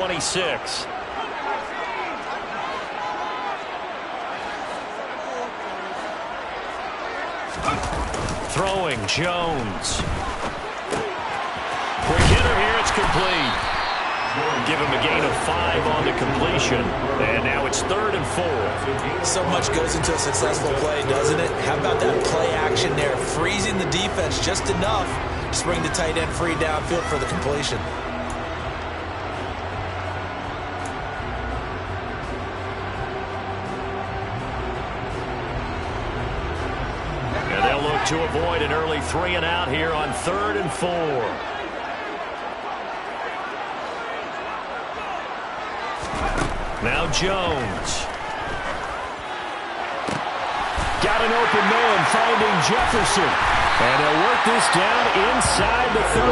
26. Throwing, Jones. Quick hitter here, it's complete. Give him a gain of 5 on the completion. And now it's 3rd and 4. So much goes into a successful play, doesn't it? How about that play action there? Freezing the defense just enough to bring the tight end free downfield for the completion. And they'll look to avoid an early 3 and out here on 3rd and 4. Now Jones. Got an open man finding Jefferson. And they'll work this down inside the 30.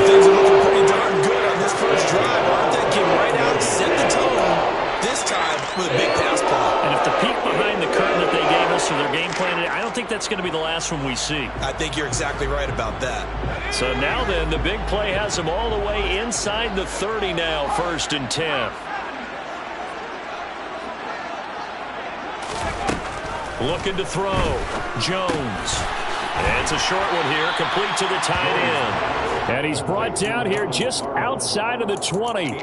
Things are looking pretty darn good on this first drive, aren't they? Came right out, set the tone, this time with a big pass play. And if the peek behind the curtain that they gave us for their game plan, I don't think that's going to be the last one we see. I think you're exactly right about that. So now then, the big play has them all the way inside the 30 now, 1st and 10. Looking to throw. Jones. And it's a short one here, complete to the tight end. And he's brought down here just outside of the 20.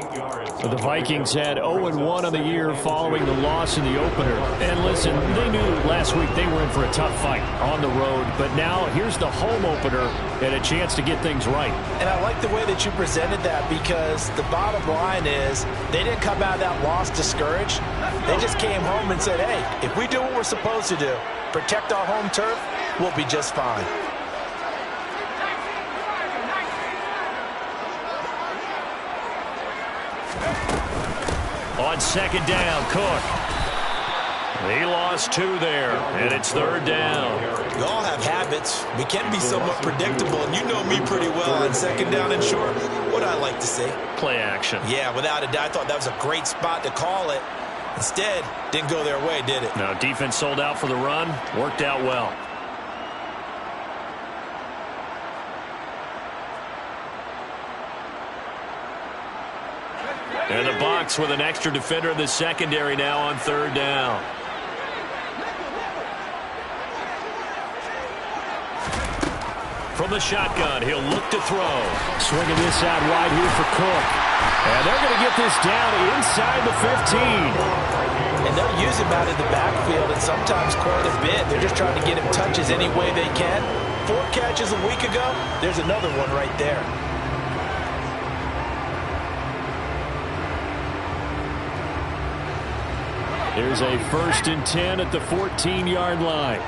The Vikings had 0-1 on the year following the loss in the opener. And listen, they knew last week they were in for a tough fight on the road. But now here's the home opener and a chance to get things right. And I like the way that you presented that, because the bottom line is they didn't come out of that loss discouraged. They just came home and said, hey, if we do what we're supposed to do, protect our home turf, we'll be just fine. On 2nd down, Cook. He lost 2 there, and it's 3rd down. We all have habits. We can be somewhat predictable, and you know me pretty well on 2nd down and short. What do I like to say? Play action. Yeah, without a doubt. I thought that was a great spot to call it. Instead, didn't go their way, did it? No, defense sold out for the run. Worked out well. And the box with an extra defender in the secondary now on 3rd down. From the shotgun, he'll look to throw. Swinging this out wide here for Cook. And they're going to get this down inside the 15. And they'll use him out of the backfield, and sometimes quite a bit. They're just trying to get him touches any way they can. 4 catches a week ago. There's another one right there. Here's a 1st and 10 at the 14-yard line.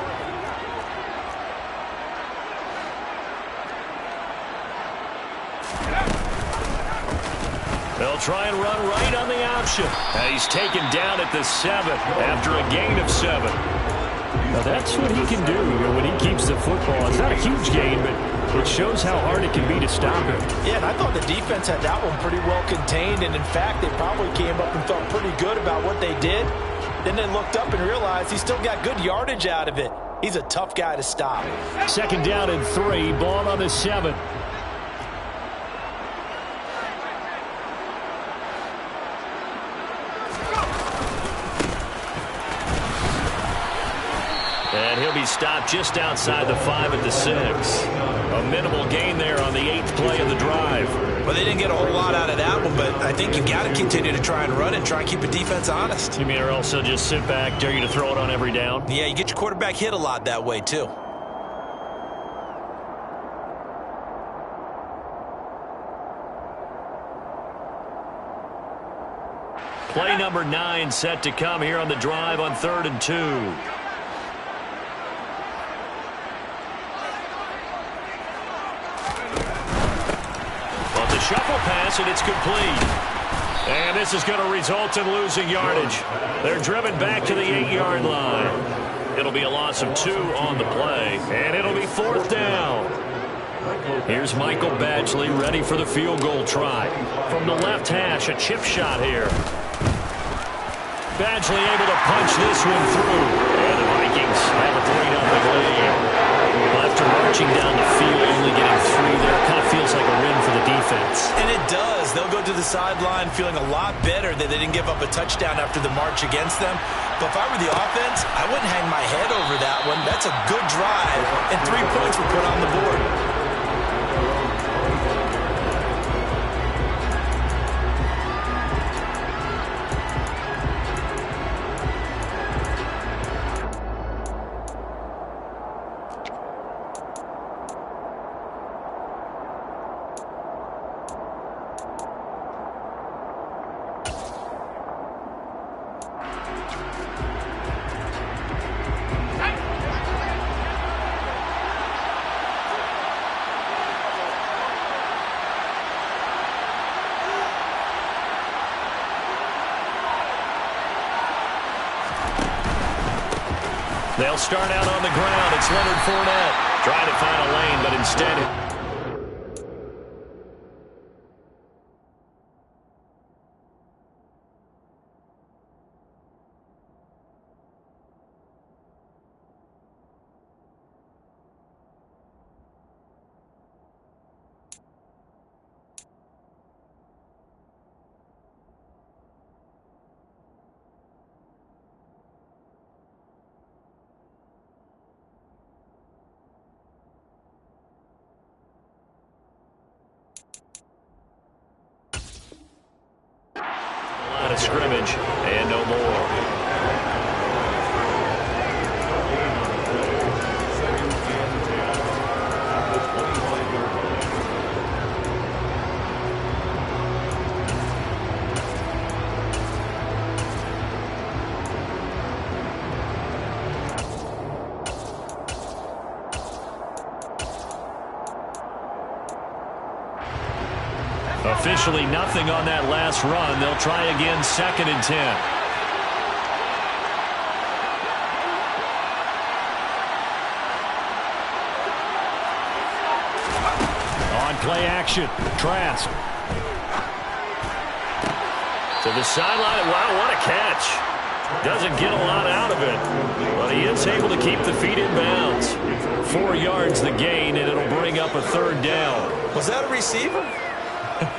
They'll try and run right on the option. And he's taken down at the 7 after a gain of 7. Now that's what he can do when he keeps the football. It's not a huge gain, but it shows how hard it can be to stop him. Yeah, and I thought the defense had that one pretty well contained. And, in fact, they probably came up and felt pretty good about what they did. Then they looked up and realized he still got good yardage out of it. He's a tough guy to stop. 2nd down and 3, ball on the 7. And he'll be stopped just outside the 5 at the 6. A minimal gain there on the 8th play of the drive. Well, they didn't get a whole lot out of that one, but I think you've got to continue to try and run and try and keep the defense honest. You mean, or else they'll just sit back, dare you to throw it on every down? Yeah, you get your quarterback hit a lot that way, too. Play number 9 set to come here on the drive on 3rd and 2. On the shuffle pass, and it's complete. And this is going to result in losing yardage. They're driven back to the 8-yard line. It'll be a loss of 2 on the play, and it'll be 4th down. Here's Michael Badgley ready for the field goal try. From the left hash, a chip shot here. Badgley able to punch this one through. And the Vikings have a 3-0 lead. Left to marching down the field, only getting 3 there. Kind of feels like a win for the defense. And it does. They'll go to the sideline feeling a lot better that they didn't give up a touchdown after the march against them. But if I were the offense, I wouldn't hang my head over that one. That's a good drive, and 3 points were put on the board. They'll start out on the ground. It's Leonard Fournette trying to find a lane, but instead... line of scrimmage, and no more. Officially nothing on that last run. They'll try again, 2nd and 10. On play action, Trask. To the sideline. Wow, what a catch. Doesn't get a lot out of it, but he is able to keep the feet in bounds. 4 yards the gain, and it'll bring up a 3rd down. Was that a receiver?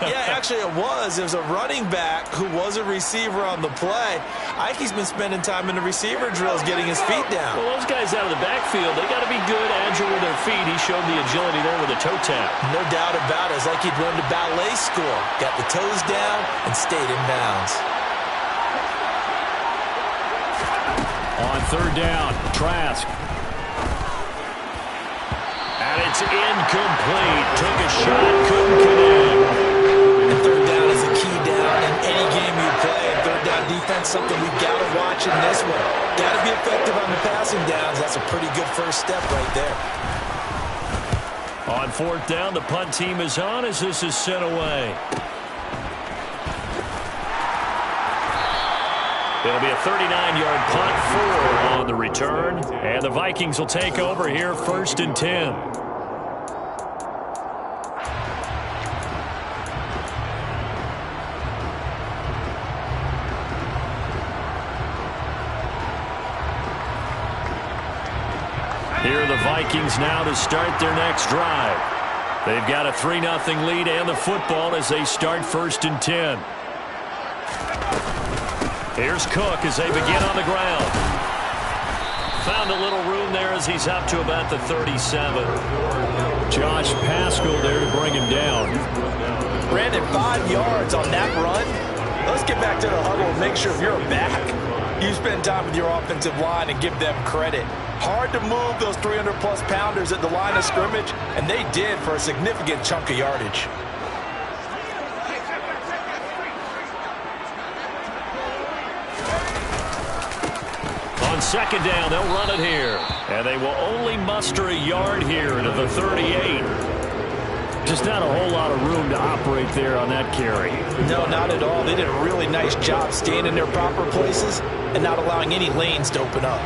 Yeah, actually it was. It was a running back who was a receiver on the play. I think he's been spending time in the receiver drills getting his feet down. Well, those guys out of the backfield, they got to be good, agile with their feet. He showed the agility there with a toe tap. No doubt about it. It's like he'd run to ballet school. Got the toes down and stayed in bounds. On 3rd down, Trask. And it's incomplete. Took a shot, couldn't connect. And 3rd down is a key down in any game you play. And 3rd down defense, something we've got to watch in this one. Got to be effective on the passing downs. That's a pretty good first step right there. On 4th down, the punt team is on as this is sent away. It'll be a 39-yard punt, 4 on the return. And the Vikings will take over here, 1st and 10. Here are the Vikings now to start their next drive. They've got a 3-0 lead and the football as they start 1st and 10. Here's Cook as they begin on the ground. Found a little room there as he's up to about the 37. Josh Paschal there to bring him down. Brandon, 5 yards on that run. Let's get back to the huddle and make sure if you're a back, you spend time with your offensive line and give them credit. Hard to move those 300-plus pounders at the line of scrimmage, and they did for a significant chunk of yardage. On 2nd down, they'll run it here. And they will only muster a yard here to the 38. Just not a whole lot of room to operate there on that carry. No, not at all. They did a really nice job staying in their proper places and not allowing any lanes to open up.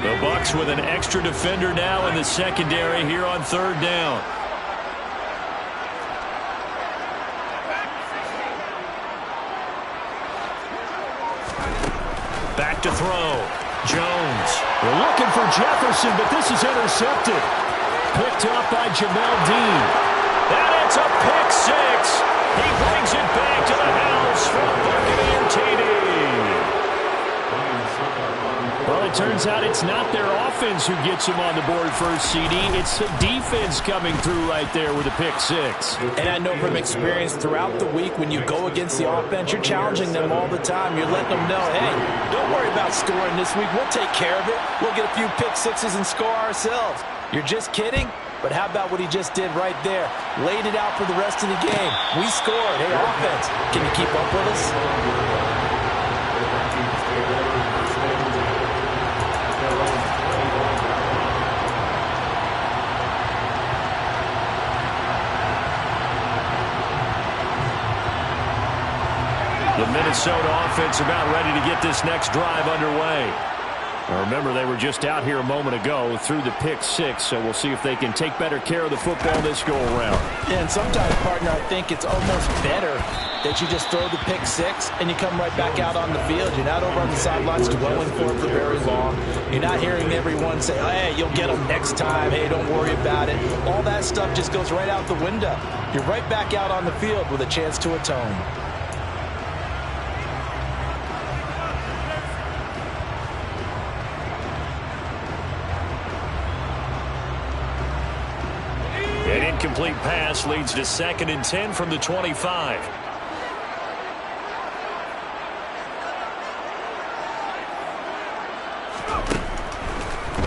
The Bucs with an extra defender now in the secondary here on 3rd down. Back to throw. Jones. They're looking for Jefferson, but this is intercepted. Picked up by Jamel Dean. And it's a pick six. He brings it back to the house from Buccaneer TD. Well, it turns out it's not their offense who gets him on the board first, CD. It's the defense coming through right there with a pick six. And I know from experience throughout the week, when you go against the offense, you're challenging them all the time. You're letting them know, hey, don't worry about scoring this week. We'll take care of it. We'll get a few pick sixes and score ourselves. You're just kidding? But how about what he just did right there? Laid it out for the rest of the game. We scored. Hey, offense, can you keep up with us? The Minnesota offense about ready to get this next drive underway. Now remember, they were just out here a moment ago through the pick six, so we'll see if they can take better care of the football this go-around. Yeah, and sometimes, partner, I think it's almost better that you just throw the pick six and you come right back out on the field. You're not over on the sidelines dwelling for it for very long. You're not hearing everyone say, hey, you'll get them next time. Hey, don't worry about it. All that stuff just goes right out the window. You're right back out on the field with a chance to atone. An incomplete pass leads to 2nd and 10 from the 25.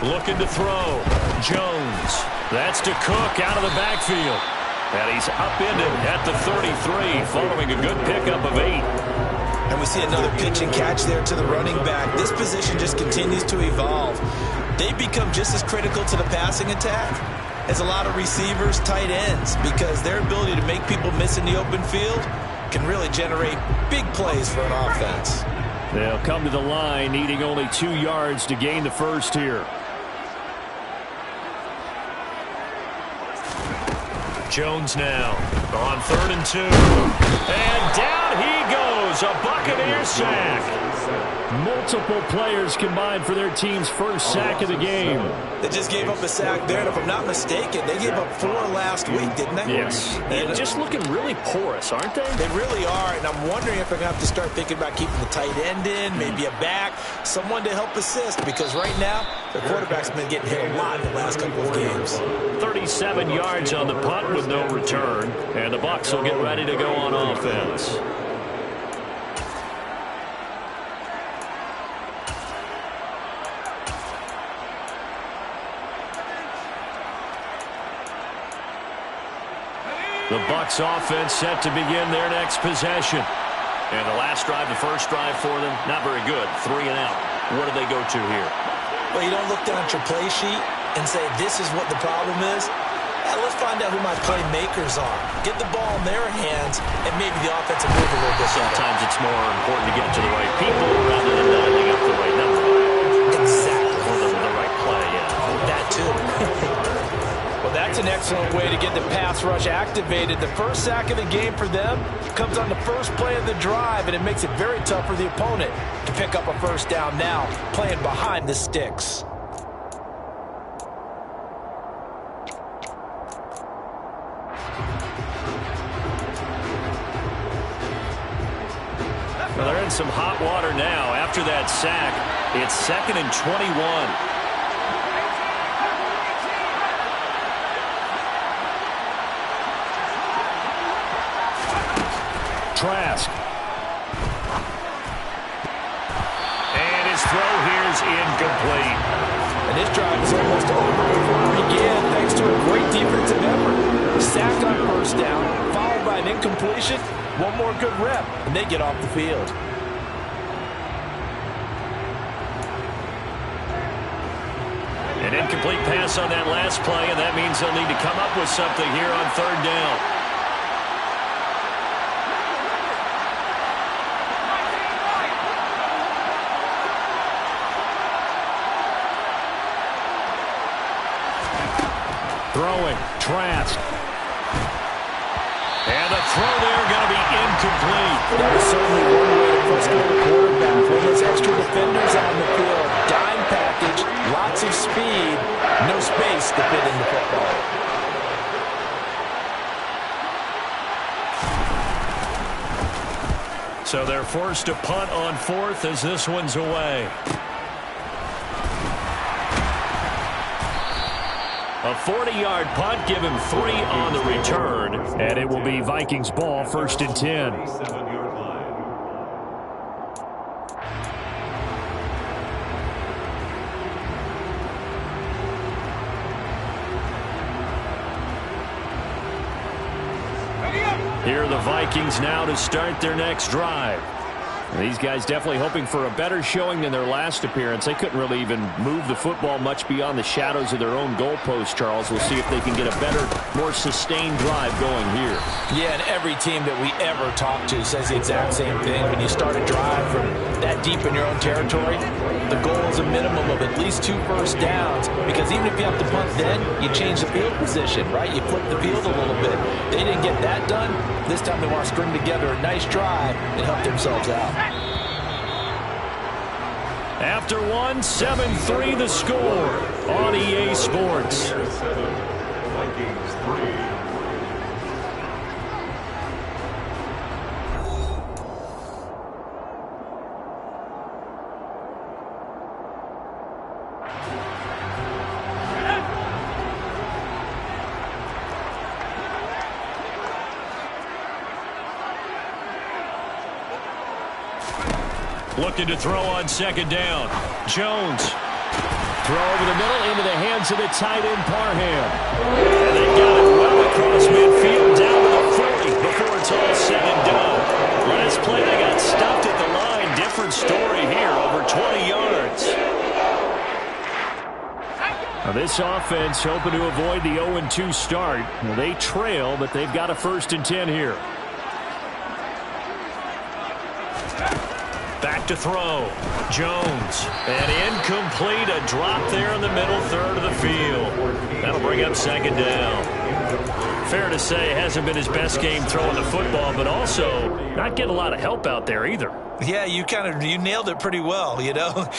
Looking to throw. Jones. That's to Cook out of the backfield. And he's upended at the 33 following a good pickup of 8. And we see another pitch and catch there to the running back. This position just continues to evolve. They become just as critical to the passing attack as a lot of receivers, tight ends, because their ability to make people miss in the open field can really generate big plays for an offense. They'll come to the line needing only 2 yards to gain the first here. Jones now on 3rd and 2. And down he goes. A Buccaneer sack. Multiple players combined for their team's first sack of the game. They just gave up a sack there, and if I'm not mistaken, they gave up 4 last week, didn't they? Yes. And just looking really porous, aren't they? They really are, and I'm wondering if they're going to have to start thinking about keeping the tight end in, maybe a back, someone to help assist, because right now, their quarterback's been getting hit a lot in the last couple of games. 37 yards on the punt with no return, and the Bucs will get ready to go on offense. The Bucs offense set to begin their next possession. And the last drive, the first drive for them, not very good. 3 and out. What do they go to here? Well, you don't look down at your play sheet and say, this is what the problem is. Let's find out who my playmakers are. Get the ball in their hands, and maybe the offense will move a little bit better. Sometimes it's more important to get it to the right people rather than lining up the right number. Exactly. Or the right play, yeah. That too. Well, that's an excellent way to get the pass rush activated. The first sack of the game for them comes on the first play of the drive, and it makes it very tough for the opponent to pick up a first down now, playing behind the sticks. Well, they're in some hot water now. After that sack, it's 2nd and 21. Trask. And his throw here is incomplete. And this drive is almost over before it began, thanks to a great defensive effort. Sack on first down, followed by an incompletion. One more good rep, and they get off the field. An incomplete pass on that last play, and that means they'll need to come up with something here on 3rd down. Throwing, Trask. And the throw there going to be incomplete. That is certainly one way to frustrate a quarterback. When there's extra defenders on the field, dime lots of speed, no space to fit in the football. So they're forced to punt on fourth as this one's away. A 40-yard punt, give him 3 on the return, and it will be Vikings ball, 1st and 10. Here are the Vikings now to start their next drive. These guys definitely hoping for a better showing than their last appearance. They couldn't really even move the football much beyond the shadows of their own goalpost, Charles. We'll see if they can get a better, more sustained drive going here. Yeah, and every team that we ever talk to says the exact same thing. When you start a drive from that deep in your own territory, the goal is a minimum of at least 2 first downs, because even if you have to punt then, you change the field position, right? You flip the field a little bit. They didn't get that done. This time they want to string together a nice drive and help themselves out. After one, 7-3 the score on EA Sports. Vikings 3. Looking to throw on 2nd down. Jones. Throw over the middle into the hands of the tight end, Parham. And they got it well across midfield down to the 40 before it's all said and done. Last play they got stuffed at the line. Different story here, over 20 yards. Now this offense hoping to avoid the 0-2 start. Now they trail, but they've got a 1st and 10 here. Back to throw. Jones. And incomplete. A drop there in the middle third of the field. That'll bring up 2nd down. Fair to say, hasn't been his best game throwing the football, but also not getting a lot of help out there either. Yeah, you nailed it pretty well, you know.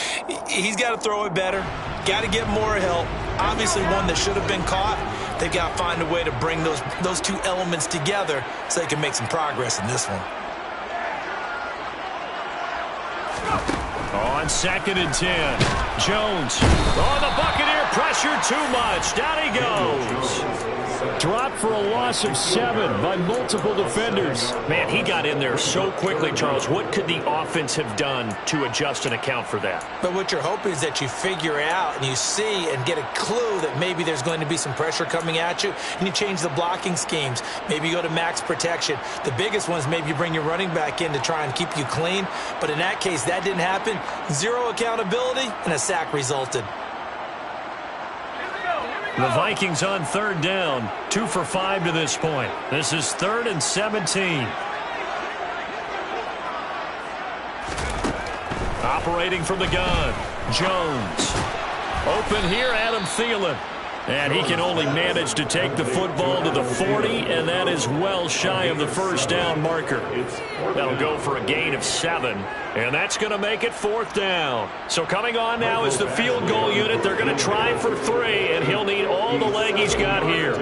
He's got to throw it better. Got to get more help. Obviously one that should have been caught. They've got to find a way to bring those 2 elements together so they can make some progress in this one. On 2nd and 10. Jones. Oh, the Buccaneer pressure too much. Down he goes. Dropped for a loss of 7 by multiple defenders. Man, he got in there so quickly, Charles. What could the offense have done to adjust and account for that? But what you're hoping is that you figure out and you see and get a clue that maybe there's going to be some pressure coming at you, and you change the blocking schemes. Maybe you go to max protection. The biggest one is maybe you bring your running back in to try and keep you clean. But in that case, that didn't happen. 0 accountability, and a sack resulted. The Vikings on 3rd down, 2 for 5 to this point. This is 3rd and 17. Operating from the gun, Jones. Open here, Adam Thielen. And he can only manage to take the football to the 40, and that is well shy of the 1st down marker. That'll go for a gain of 7, and that's going to make it 4th down. So coming on now is the field goal unit. They're going to try for 3, and he'll need all the leg he's got here.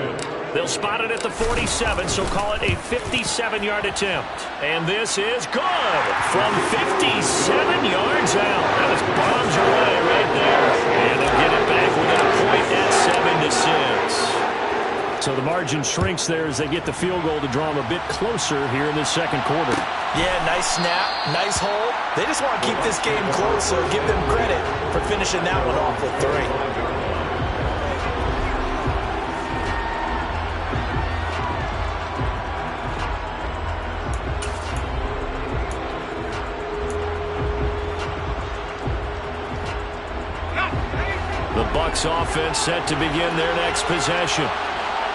They'll spot it at the 47, so call it a 57-yard attempt. And this is good from 57 yards out. That was bombs away right there. And they'll get it back within a point at 7-6. So the margin shrinks there as they get the field goal to draw them a bit closer here in this 2nd quarter. Yeah, nice snap, nice hold. They just want to keep this game close, so give them credit for finishing that one off with 3. The Bucs offense set to begin their next possession.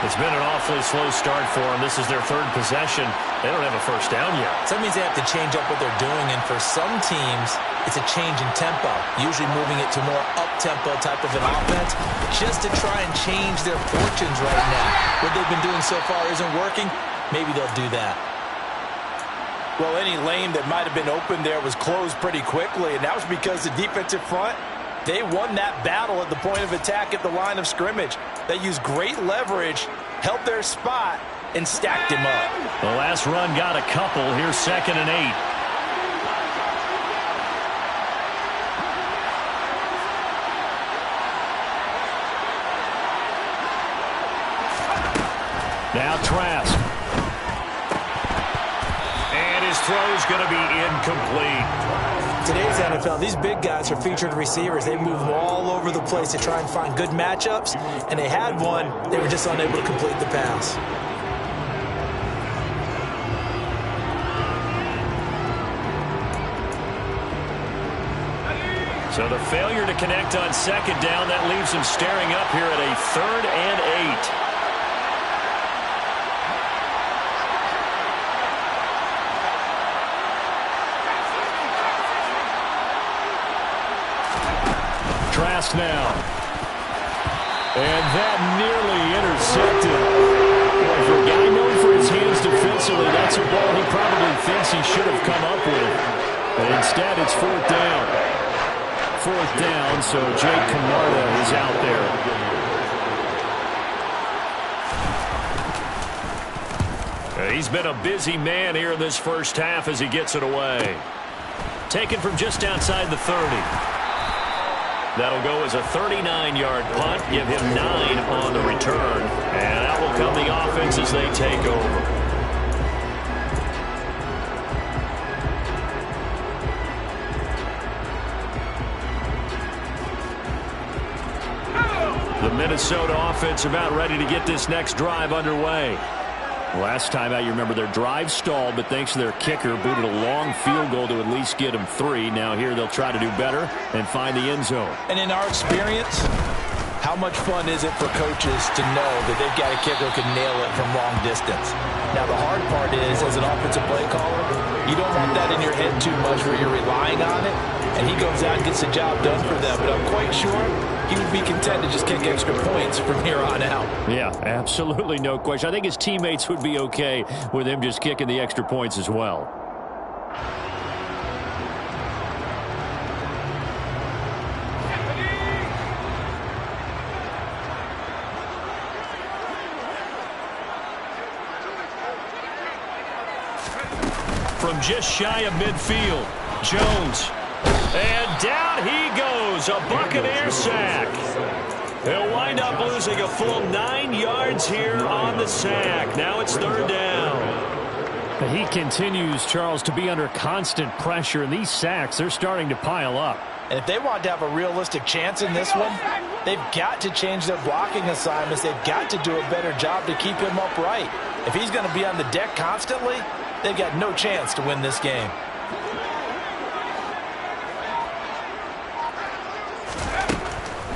It's been an awfully slow start for them. This is their 3rd possession. They don't have a 1st down yet. So that means they have to change up what they're doing, and for some teams, it's a change in tempo, usually moving it to more up-tempo type of an offense, just to try and change their fortunes right now. What they've been doing so far isn't working. Maybe they'll do that. Well, any lane that might have been open there was closed pretty quickly, and that was because the defensive front They won that battle at the point of attack at the line of scrimmage. They used great leverage, held their spot, and stacked him up. The last run got a couple. Here's 2nd and 8. Now Trask. And his throw's going to be incomplete. Today's NFL, these big guys are featured receivers. They move all over the place to try and find good matchups, and they had one. They were just unable to complete the pass. So the failure to connect on 2nd down, that leaves him staring up here at a 3rd and 8. Trask now. And that nearly intercepted. Boy, for a guy known for his hands defensively, that's a ball he probably thinks he should have come up with. But instead, it's 4th down. 4th down, so Jake Camarda is out there. He's been a busy man here in this first half as he gets it away. Taken from just outside the 30. That'll go as a 39-yard punt, give him 9 on the return. And out will come the offense as they take over. The Minnesota offense about ready to get this next drive underway. Last time out, you remember their drive stalled, but thanks to their kicker, booted a long field goal to at least get them 3. Now here they'll try to do better and find the end zone. And in our experience, how much fun is it for coaches to know that they've got a kicker who can nail it from long distance? Now, the hard part is, as an offensive play caller, you don't want that in your head too much where you're relying on it, and he goes out and gets the job done for them. But I'm quite sure he would be content to just kick extra points from here on out. Yeah, absolutely no question. I think his teammates would be okay with him just kicking the extra points as well. From just shy of midfield, Jones. And down he goes, a Buccaneer sack. He'll wind up losing a full 9 yards here on the sack. Now it's 3rd down. He continues, Charles, to be under constant pressure, and these sacks, they're starting to pile up. And if they want to have a realistic chance in this one, they've got to change their blocking assignments. They've got to do a better job to keep him upright. If he's going to be on the deck constantly, they've got no chance to win this game.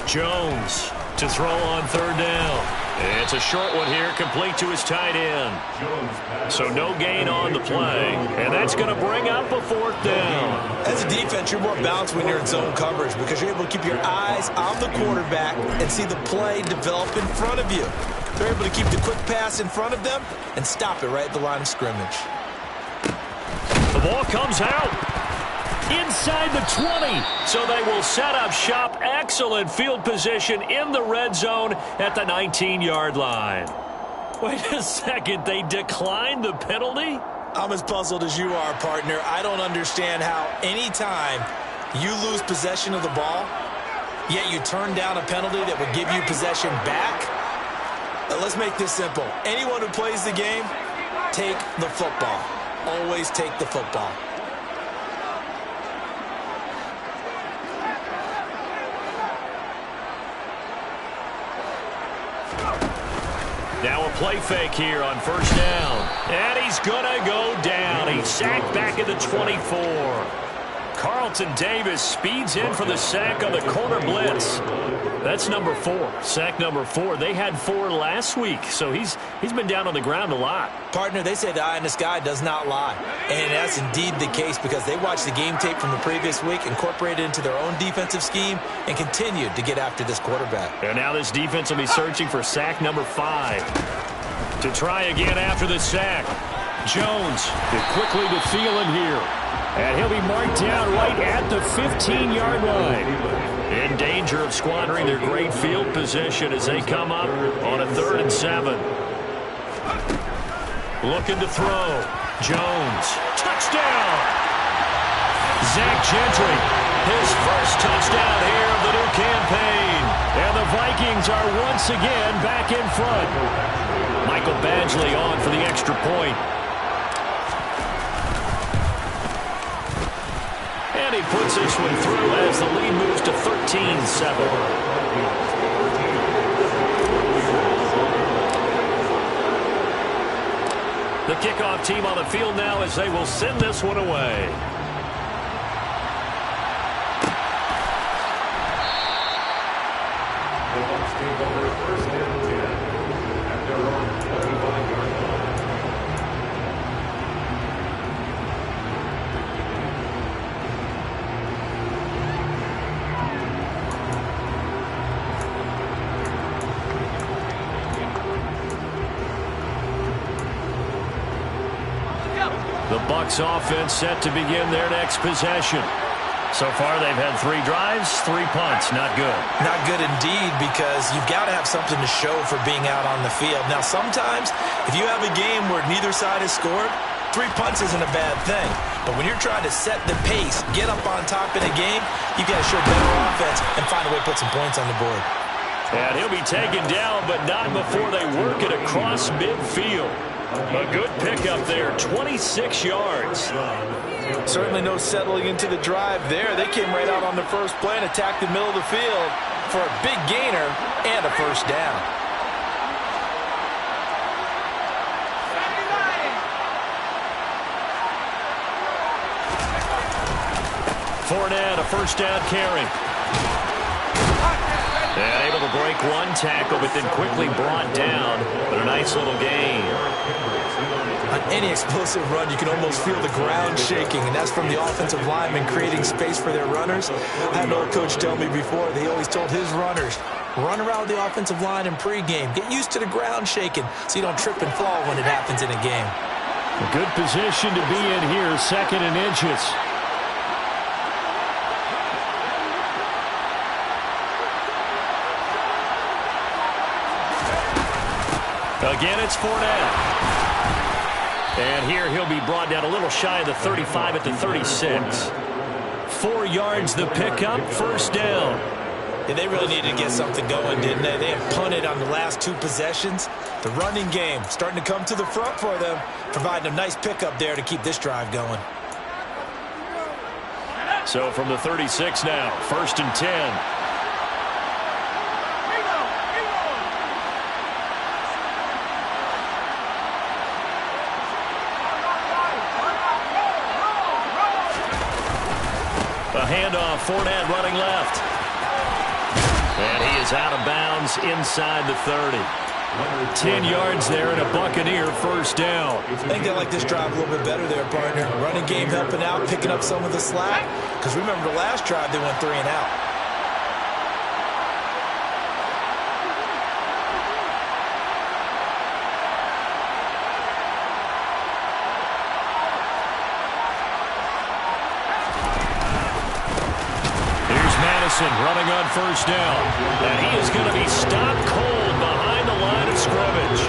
Jones to throw on 3rd down. It's a short one here, complete to his tight end. So no gain on the play, and that's going to bring up a 4th down. As a defense, you're more balanced when you're in zone coverage because you're able to keep your eyes on the quarterback and see the play develop in front of you. They're able to keep the quick pass in front of them and stop it right at the line of scrimmage. The ball comes out. Inside the 20. So they will set up shop. Excellent field position in the red zone at the 19-yard line. Wait a second. They declined the penalty? I'm as puzzled as you are, partner. I don't understand how anytime you lose possession of the ball, yet you turn down a penalty that would give you possession back. Let's make this simple. Anyone who plays the game, take the football. Always take the football. Now a play fake here on 1st down. And he's going to go down. He's sacked back at the 24. Carlton Davis speeds in for the sack on the corner blitz. That's number 4. Sack number 4. They had 4 last week, so he's been down on the ground a lot. Partner, they say the eye in the sky does not lie. And that's indeed the case because they watched the game tape from the previous week, incorporated it into their own defensive scheme, and continued to get after this quarterback. And now this defense will be searching for sack number 5. To try again after the sack. Jones quickly to Thielen here. And he'll be marked down right at the 15-yard line. In danger of squandering their great field position as they come up on a 3rd and 7. Looking to throw. Jones. Touchdown! Zach Gentry, his first touchdown here of the new campaign. And the Vikings are once again back in front. Michael Badgley on for the extra point. And he puts this one through as the lead moves to 13-7. The kickoff team on the field now as they will send this one away. The Bucs take over 1st and 10 at their own 25-yard line. The Bucs offense set to begin their next possession. So far, they've had 3 drives, 3 punts. Not good. Not good indeed, because you've got to have something to show for being out on the field. Now, sometimes, if you have a game where neither side has scored, 3 punts isn't a bad thing. But when you're trying to set the pace, get up on top in a game, you've got to show better offense and find a way to put some points on the board. And he'll be taken down, but not before they work it across midfield. A good pickup there, 26 yards. Certainly no settling into the drive there. They came right out on the first play and attacked the middle of the field for a big gainer and a first down. Fournette, a first down carry. And able to break one tackle, but then quickly brought down. But a nice little gain. On any explosive run, you can almost feel the ground shaking, and that's from the offensive linemen creating space for their runners. I had an old coach tell me before, they always told his runners, run around the offensive line in pregame. Get used to the ground shaking so you don't trip and fall when it happens in a game. A good position to be in here, 2nd and inches. Again, it's Fournette. And here he'll be brought down a little shy of the 35 at the 36. 4 yards the pickup, first down. Yeah, they really needed to get something going, didn't they? They have punted on the last 2 possessions. The running game starting to come to the front for them, providing a nice pickup there to keep this drive going. So from the 36 now, 1st and 10. A handoff, Fournette running left. And he is out of bounds inside the 30. 10 yards there and a Buccaneer first down. I think they like this drive a little bit better there, partner. Running game helping out, picking up some of the slack. Because remember the last drive, they went 3 and out. Running on first down. And he is going to be stopped cold behind the line of scrimmage.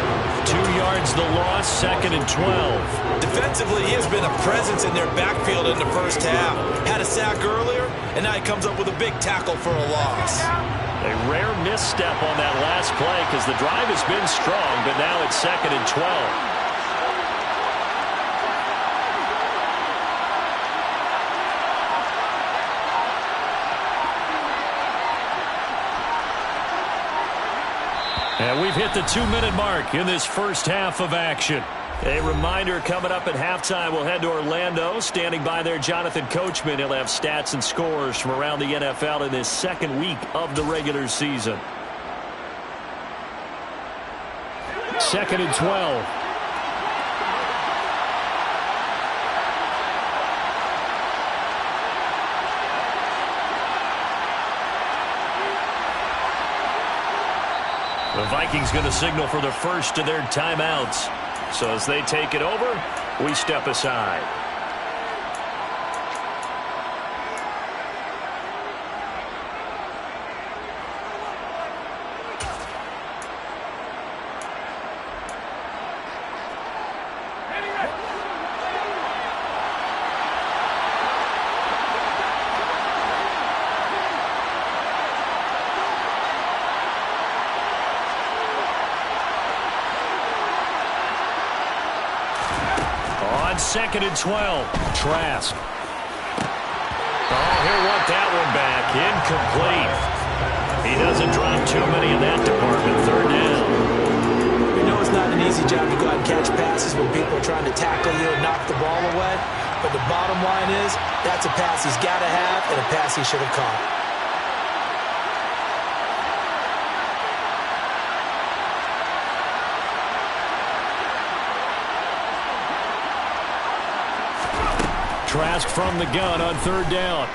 2 yards the loss, 2nd and 12. Defensively, he has been a presence in their backfield in the first half. Had a sack earlier, and now he comes up with a big tackle for a loss. A rare misstep on that last play because the drive has been strong, but now it's 2nd and 12. And we've hit the 2-minute mark in this first half of action. A reminder coming up at halftime, we'll head to Orlando. Standing by there, Jonathan Coachman. He'll have stats and scores from around the NFL in this 2nd week of the regular season. 2nd and 12. The Vikings going to signal for the first of their timeouts. So as they take it over, we step aside. On 2nd and 12, Trask. Oh, he'll want that one back. Incomplete. He doesn't drop too many in that department. 3rd down. You know it's not an easy job to go out and catch passes when people are trying to tackle you and knock the ball away. But the bottom line is, that's a pass he's got to have and a pass he should have caught. Trask from the gun on 3rd down.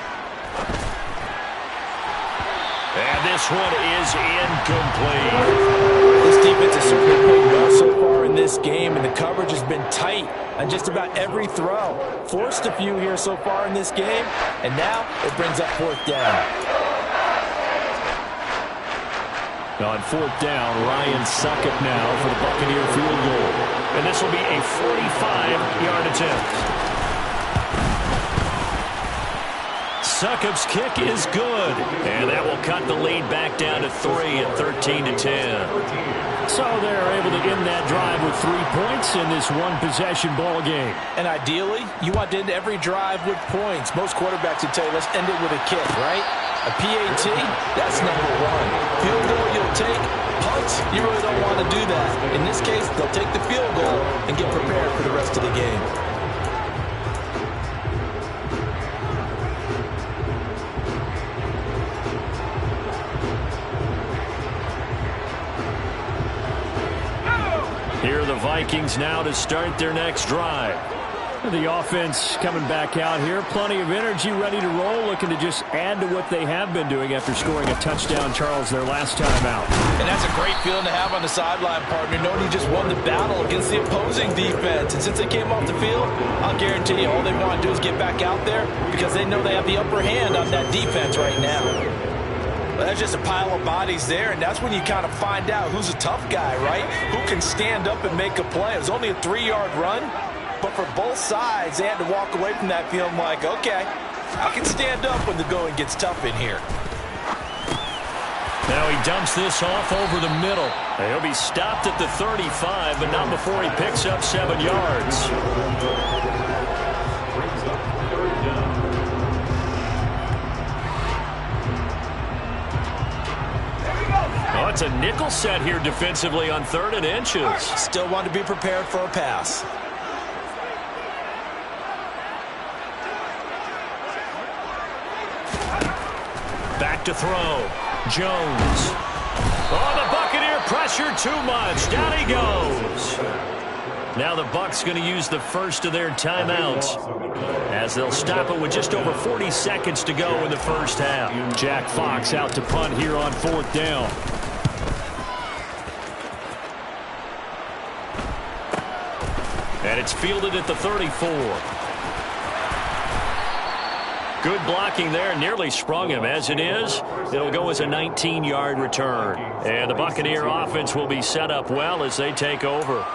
And this one is incomplete. This defense has certainly played well so far in this game, and the coverage has been tight on just about every throw. Forced a few here so far in this game, and now it brings up 4th down. On 4th down, Ryan Succop now for the Buccaneer field goal. And this will be a 45-yard attempt. Succop's kick is good, and that will cut the lead back down to 3 at 13-10. So they're able to end that drive with 3 points in this one-possession ball game. And ideally, you want to end every drive with points. Most quarterbacks would tell you, let's end it with a kick, right? A PAT, that's number 1. Field goal you'll take. Punts, you really don't want to do that. In this case, they'll take the field goal and get prepared for the rest of the game. Here are the Vikings now to start their next drive. The offense coming back out here. Plenty of energy, ready to roll, looking to just add to what they have been doing after scoring a touchdown, Charles, their last time out. And that's a great feeling to have on the sideline, partner, knowing you just won the battle against the opposing defense. And since they came off the field, I'll guarantee you all they want to do is get back out there because they know they have the upper hand on that defense right now. Well, that's just a pile of bodies there, and that's when you kind of find out who's a tough guy, right? Who can stand up and make a play. It was only a 3-yard run, but for both sides, they had to walk away from that feeling like, okay, I can stand up when the going gets tough in here. Now he dumps this off over the middle. He'll be stopped at the 35, but not before he picks up 7 yards. Oh, it's a nickel set here defensively on 3rd and inches. Still want to be prepared for a pass. Back to throw. Jones. Oh, the Buccaneer pressure too much. Down he goes. Now the Bucs going to use the first of their timeouts as they'll stop it with just over 40 seconds to go in the first half. Jack Fox out to punt here on 4th down. And it's fielded at the 34. Good blocking there. Nearly sprung him. As it is, it'll go as a 19-yard return. And the Buccaneer offense will be set up well as they take over.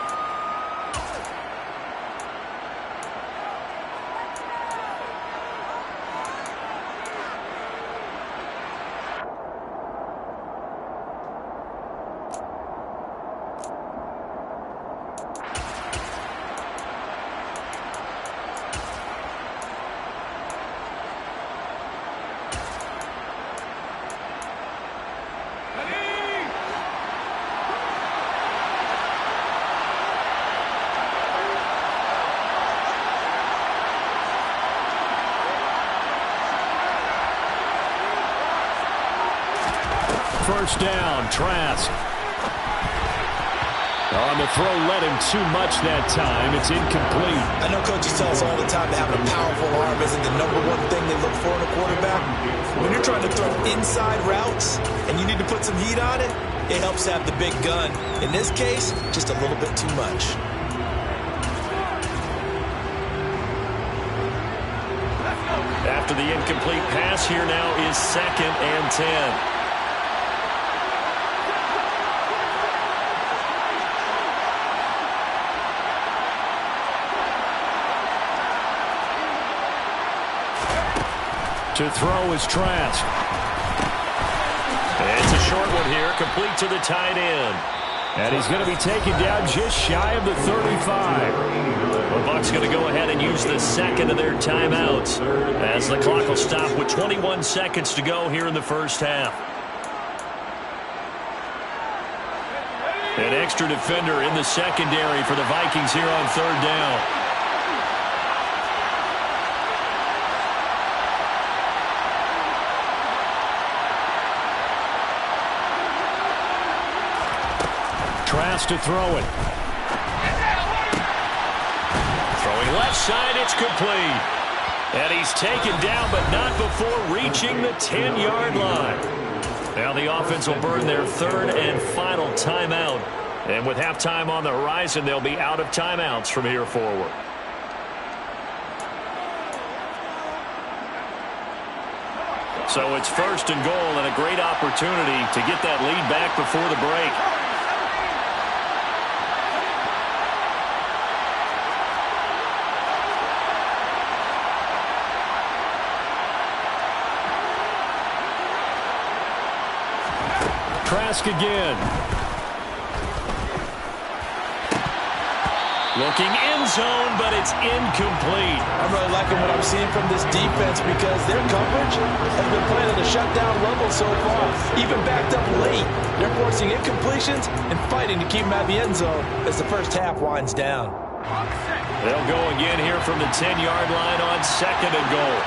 First down, Trask. On the throw, led him too much that time. It's incomplete. I know coaches tell us all the time that having a powerful arm isn't the #1 thing they look for in a quarterback. When you're trying to throw inside routes and you need to put some heat on it, it helps have the big gun. In this case, just a little bit too much. After the incomplete pass, here now is 2nd and 10. To throw is Trask. It's a short one here, complete to the tight end. And he's going to be taken down just shy of the 35. The Bucs going to go ahead and use the second of their timeouts as the clock will stop with 21 seconds to go here in the first half. An extra defender in the secondary for the Vikings here on third down. Trask to throw it. Throwing left side, it's complete. And he's taken down, but not before reaching the 10-yard line. Now the offense will burn their third and final timeout. And with halftime on the horizon, they'll be out of timeouts from here forward. So it's first and goal and a great opportunity to get that lead back before the break. Trask again. Looking end zone, but it's incomplete. I'm really liking what I'm seeing from this defense because their coverage has been playing at a shutdown level so far. Even backed up late, they're forcing incompletions and fighting to keep them out of the end zone as the first half winds down. They'll go again here from the 10-yard line on second and goal.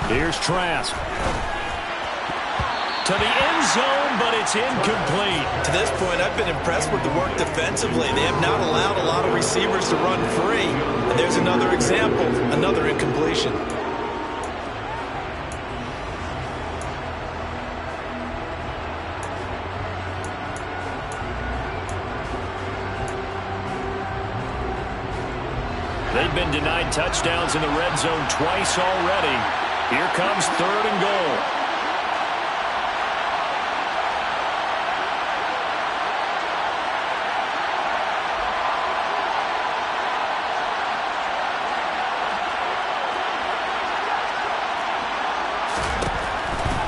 Here's Trask. To the end zone, but it's incomplete. To this point, I've been impressed with the work defensively. They have not allowed a lot of receivers to run free. And there's another example, another incompletion. They've been denied touchdowns in the red zone twice already. Here comes third and goal.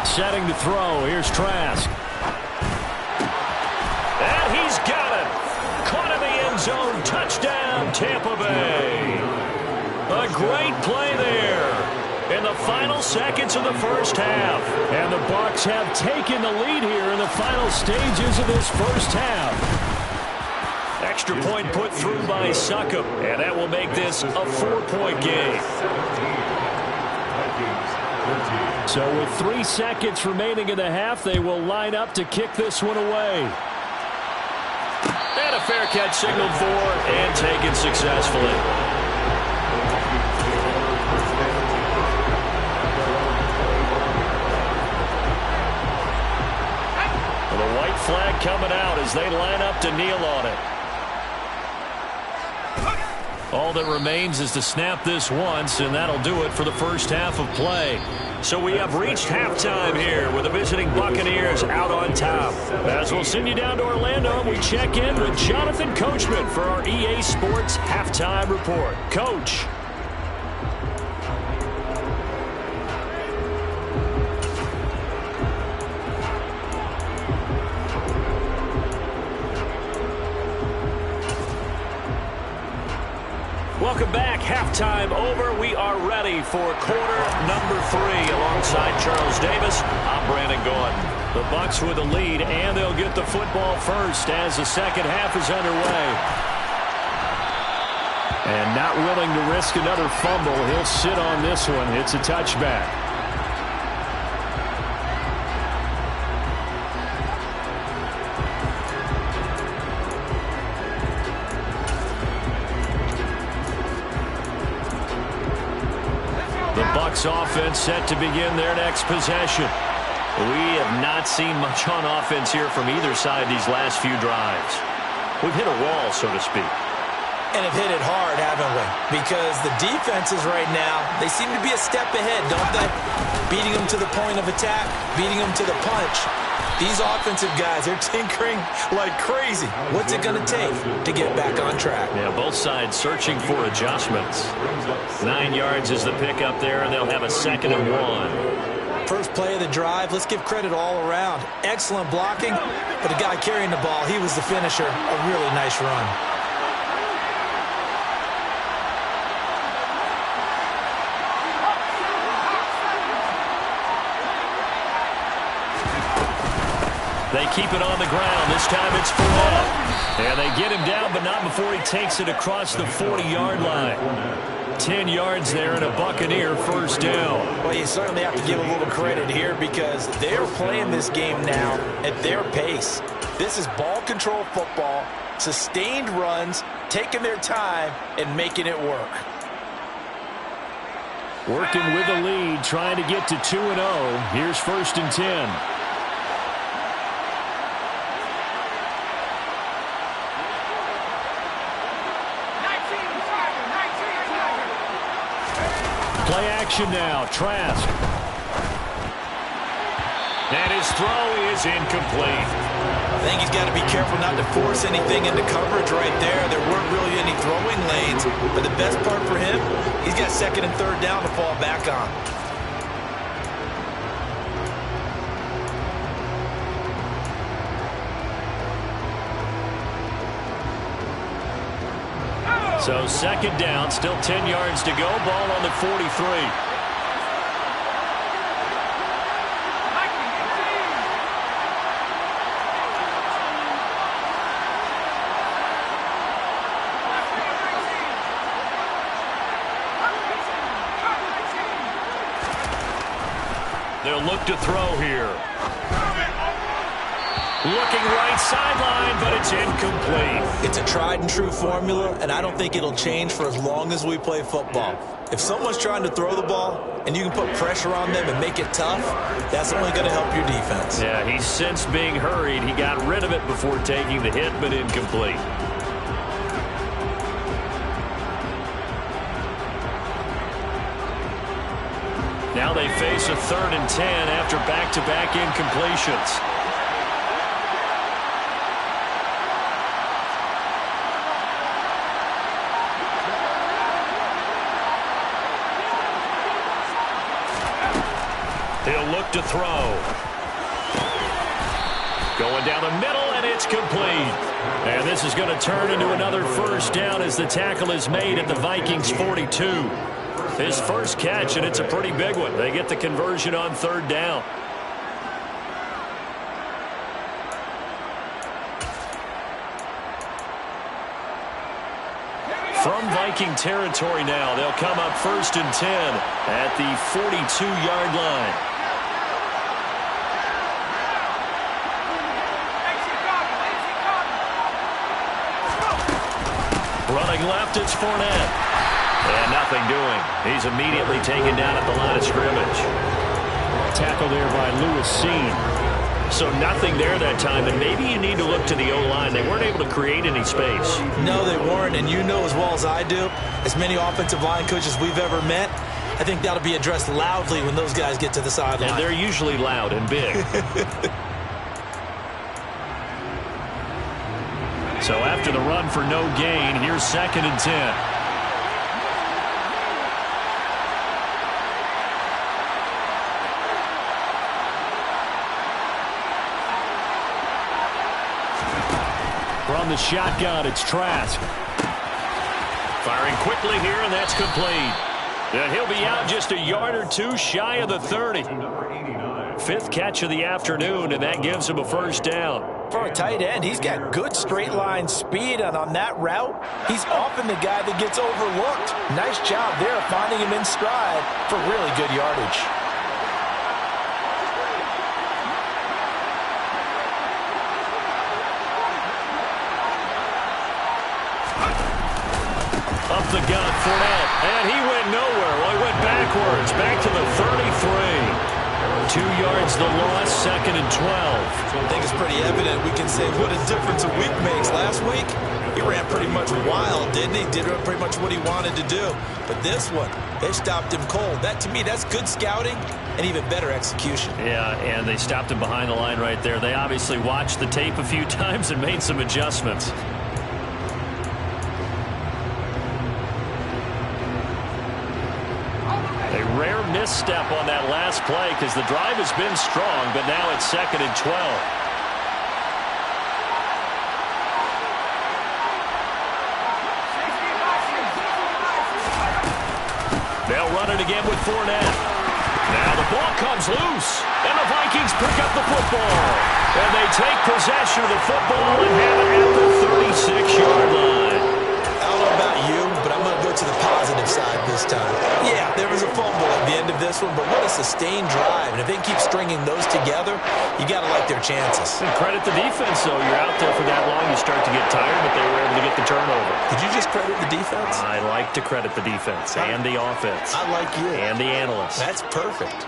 Setting to throw. Here's Trask. And he's got it. Caught in the end zone. Touchdown, Tampa Bay. A great play there in the final seconds of the first half. And the Bucs have taken the lead here in the final stages of this first half. Extra point put through by Succop, and that will make this a 4-point game. So with 3 seconds remaining in the half, they will line up to kick this one away. And a fair catch signaled for and taken successfully. Flag coming out as they line up to kneel on it. All that remains is to snap this once, and that'll do it for the first half of play. So we have reached halftime here with the visiting Buccaneers out on top. As we'll send you down to Orlando, we check in with Jonathan Coachman for our EA Sports Halftime Report. Coach. Welcome back. Halftime over. We are ready for quarter number 3 alongside Charles Davis. I'm Brandon Gordon. The Bucs with the lead, and they'll get the football first as the second half is underway. And not willing to risk another fumble. He'll sit on this one. It's a touchback. Offense set to begin their next possession. We have not seen much on offense here from either side these last few drives. We've hit a wall, so to speak. And have hit it hard, haven't we? Because the defenses right now, they seem to be a step ahead, don't they? Beating them to the point of attack, beating them to the punch. These offensive guys, they're tinkering like crazy. What's it going to take to get back on track? Yeah, both sides searching for adjustments. 9 yards is the pickup there, and they'll have a 2nd and 1. First play of the drive, let's give credit all around. Excellent blocking, but the guy carrying the ball, he was the finisher. A really nice run. They keep it on the ground. This time it's Fournette. And they get him down, but not before he takes it across the 40-yard line. 10 yards there and a Buccaneer first down. Well, you certainly have to give a little credit here because they're playing this game now at their pace. This is ball control football, sustained runs, taking their time and making it work. Working with the lead, trying to get to 2-0. Here's 1st and 10. Play action now. Trask. And his throw is incomplete. I think he's got to be careful not to force anything into coverage right there. There weren't really any throwing lanes. But the best part for him, he's got 2nd and 3rd down to fall back on. So 2nd down, still 10 yards to go. Ball on the 43. They'll look to throw here. Looking right sideline, but it's incomplete. It's a tried and true formula, and I don't think it'll change for as long as we play football. If someone's trying to throw the ball and you can put pressure on them and make it tough, that's only going to help your defense. Yeah, he's sensed being hurried. He got rid of it before taking the hit, but incomplete. Now they face a 3rd and 10 after back-to-back incompletions. He'll look to throw. Going down the middle, and it's complete. And this is going to turn into another first down as the tackle is made at the Vikings 42. His first catch, and it's a pretty big one. They get the conversion on 3rd down. From Viking territory now, they'll come up 1st and 10 at the 42-yard line. Running left, it's Fournette. And nothing doing. He's immediately taken down at the line of scrimmage. Tackle there by Lewis Seen. So nothing there that time, and maybe you need to look to the O-line. They weren't able to create any space. No, they weren't, and you know as well as I do, as many offensive line coaches we've ever met, I think that'll be addressed loudly when those guys get to the sideline. And they're usually loud and big. So after the run for no gain, here's 2nd and 10. From the shotgun, it's Trask. Firing quickly here, and that's complete. And he'll be out just a yard or two shy of the 30. 5th catch of the afternoon, and that gives him a first down. For a tight end, he's got good straight line speed, and on that route, he's often the guy that gets overlooked. Nice job there finding him in stride for really good yardage. Up the gut, Fournette, and he went nowhere. Well, he went backwards, back to the 33. 2 yards the loss, 2nd and 12. I think it's pretty evident. We can say what a difference a week makes. Last week, he ran pretty much wild, didn't he? Did pretty much what he wanted to do. But this one, they stopped him cold. That, to me, that's good scouting and even better execution. Yeah, and they stopped him behind the line right there. They obviously watched the tape a few times and made some adjustments. A rare misstep on that last play because the drive has been strong, but now it's 2nd and 12. They'll run it again with Fournette. Now the ball comes loose, and the Vikings pick up the football. And they take possession of the football and have it at the 36-yard line. I don't know about you, but I'm going to go to the positive side this time. Yeah, there was a fumble at the end of this one, but what a sustained drive. And if they keep stringing those together, you got to like their chances. And credit the defense, though. You're out there for that long, you start to get tired, but they were able to get the turnover. Did you just credit the defense? I like to credit the defense and the offense. I like you. And the analysts. That's perfect.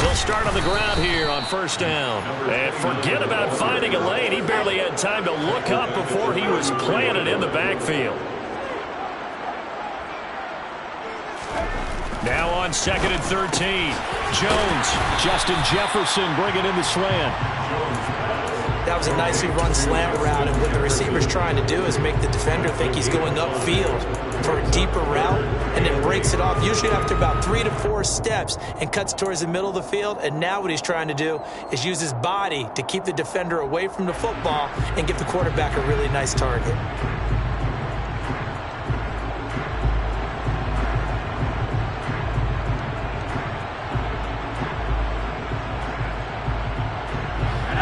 They'll start on the ground here on 1st down. And forget about finding a lane. He barely had time to look up before he was planted in the backfield. Now on 2nd and 13. Jones, Justin Jefferson bringing in the slant. That was a nicely run slant route, and what the receiver's trying to do is make the defender think he's going upfield for a deeper route, and then breaks it off, usually after about 3 to 4 steps, and cuts towards the middle of the field. And now what he's trying to do is use his body to keep the defender away from the football and give the quarterback a really nice target.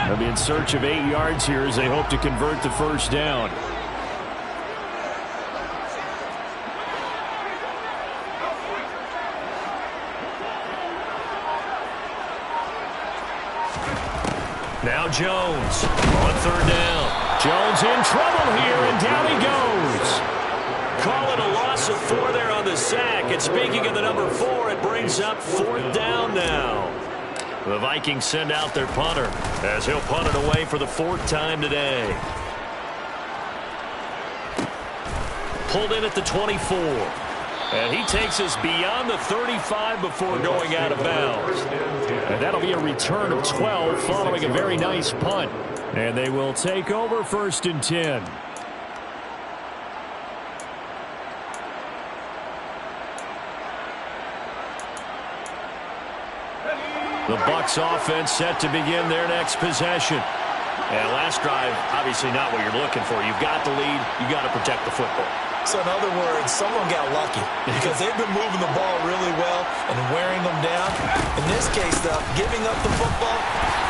They'll be in search of 8 yards here as they hope to convert the 1st down. Now Jones on 3rd down. Jones in trouble here, and down he goes. Call it a loss of 4 there on the sack. And speaking of the number 4, it brings up 4th down now. The Vikings send out their punter as he'll punt it away for the 4th time today. Pulled in at the 24. And he takes us beyond the 35 before going out of bounds. And that'll be a return of 12 following a very nice punt. And they will take over 1st and 10. The Bucs offense set to begin their next possession. And last drive, obviously not what you're looking for. You've got the lead. You've got to protect the football. So in other words, someone got lucky because they've been moving the ball really well and wearing them down. In this case, though, giving up the football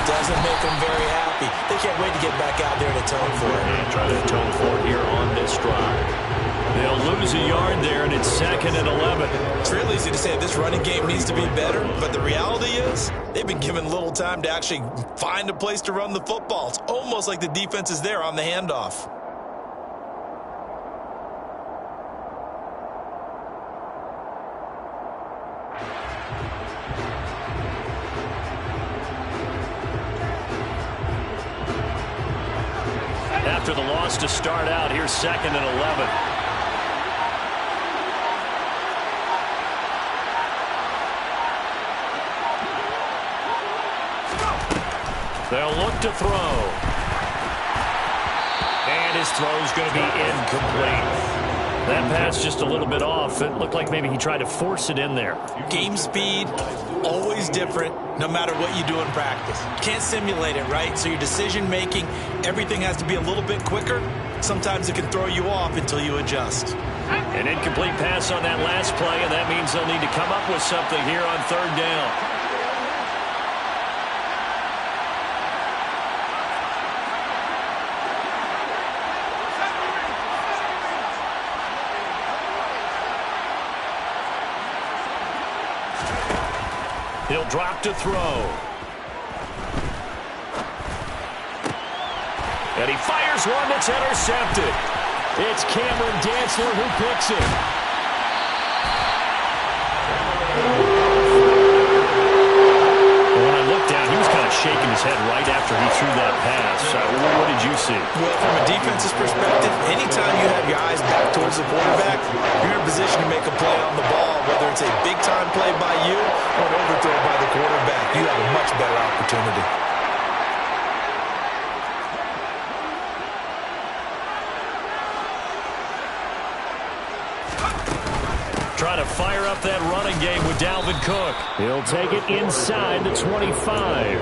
doesn't make them very happy. They can't wait to get back out there and atone for it. And try to atone for it here on this drive. They'll lose a yard there, and it's 2nd and 11. It's real easy to say this running game needs to be better, but the reality is they've been given little time to actually find a place to run the football. It's almost like the defense is there on the handoff. After the loss to start out, here's 2nd and 11. They'll look to throw. And his throw's going to be incomplete. That pass just a little bit off. It looked like maybe he tried to force it in there. Game speed, always different, no matter what you do in practice. You can't simulate it, right? So your decision-making, everything has to be a little bit quicker. Sometimes it can throw you off until you adjust. An incomplete pass on that last play, and that means they'll need to come up with something here on 3rd down. He'll drop to throw. And he fires one that's intercepted. It's Cameron Dantzler who picks it. his head right after he threw that pass. What did you see? Well, from a defense's perspective, anytime you have your eyes back towards the quarterback, you're in a position to make a play on the ball, whether it's a big-time play by you or an overthrow by the quarterback. You have a much better opportunity. Trying to fire up that running game with Dalvin Cook. He'll take it inside the 25.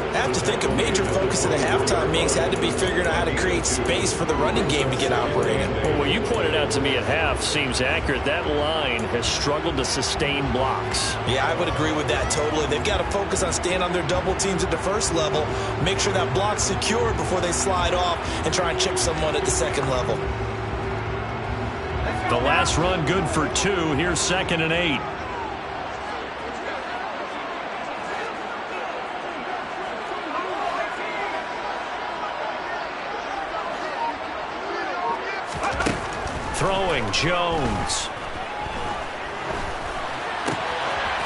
I have to think a major focus of the halftime meetings had to be figuring out how to create space for the running game to get operating. Well, what you pointed out to me at half seems accurate. That line has struggled to sustain blocks. Yeah, I would agree with that totally. They've got to focus on staying on their double teams at the first level, make sure that block's secure before they slide off, and try and chip someone at the second level. The last run good for 2. Here's 2nd and 8. Throwing Jones.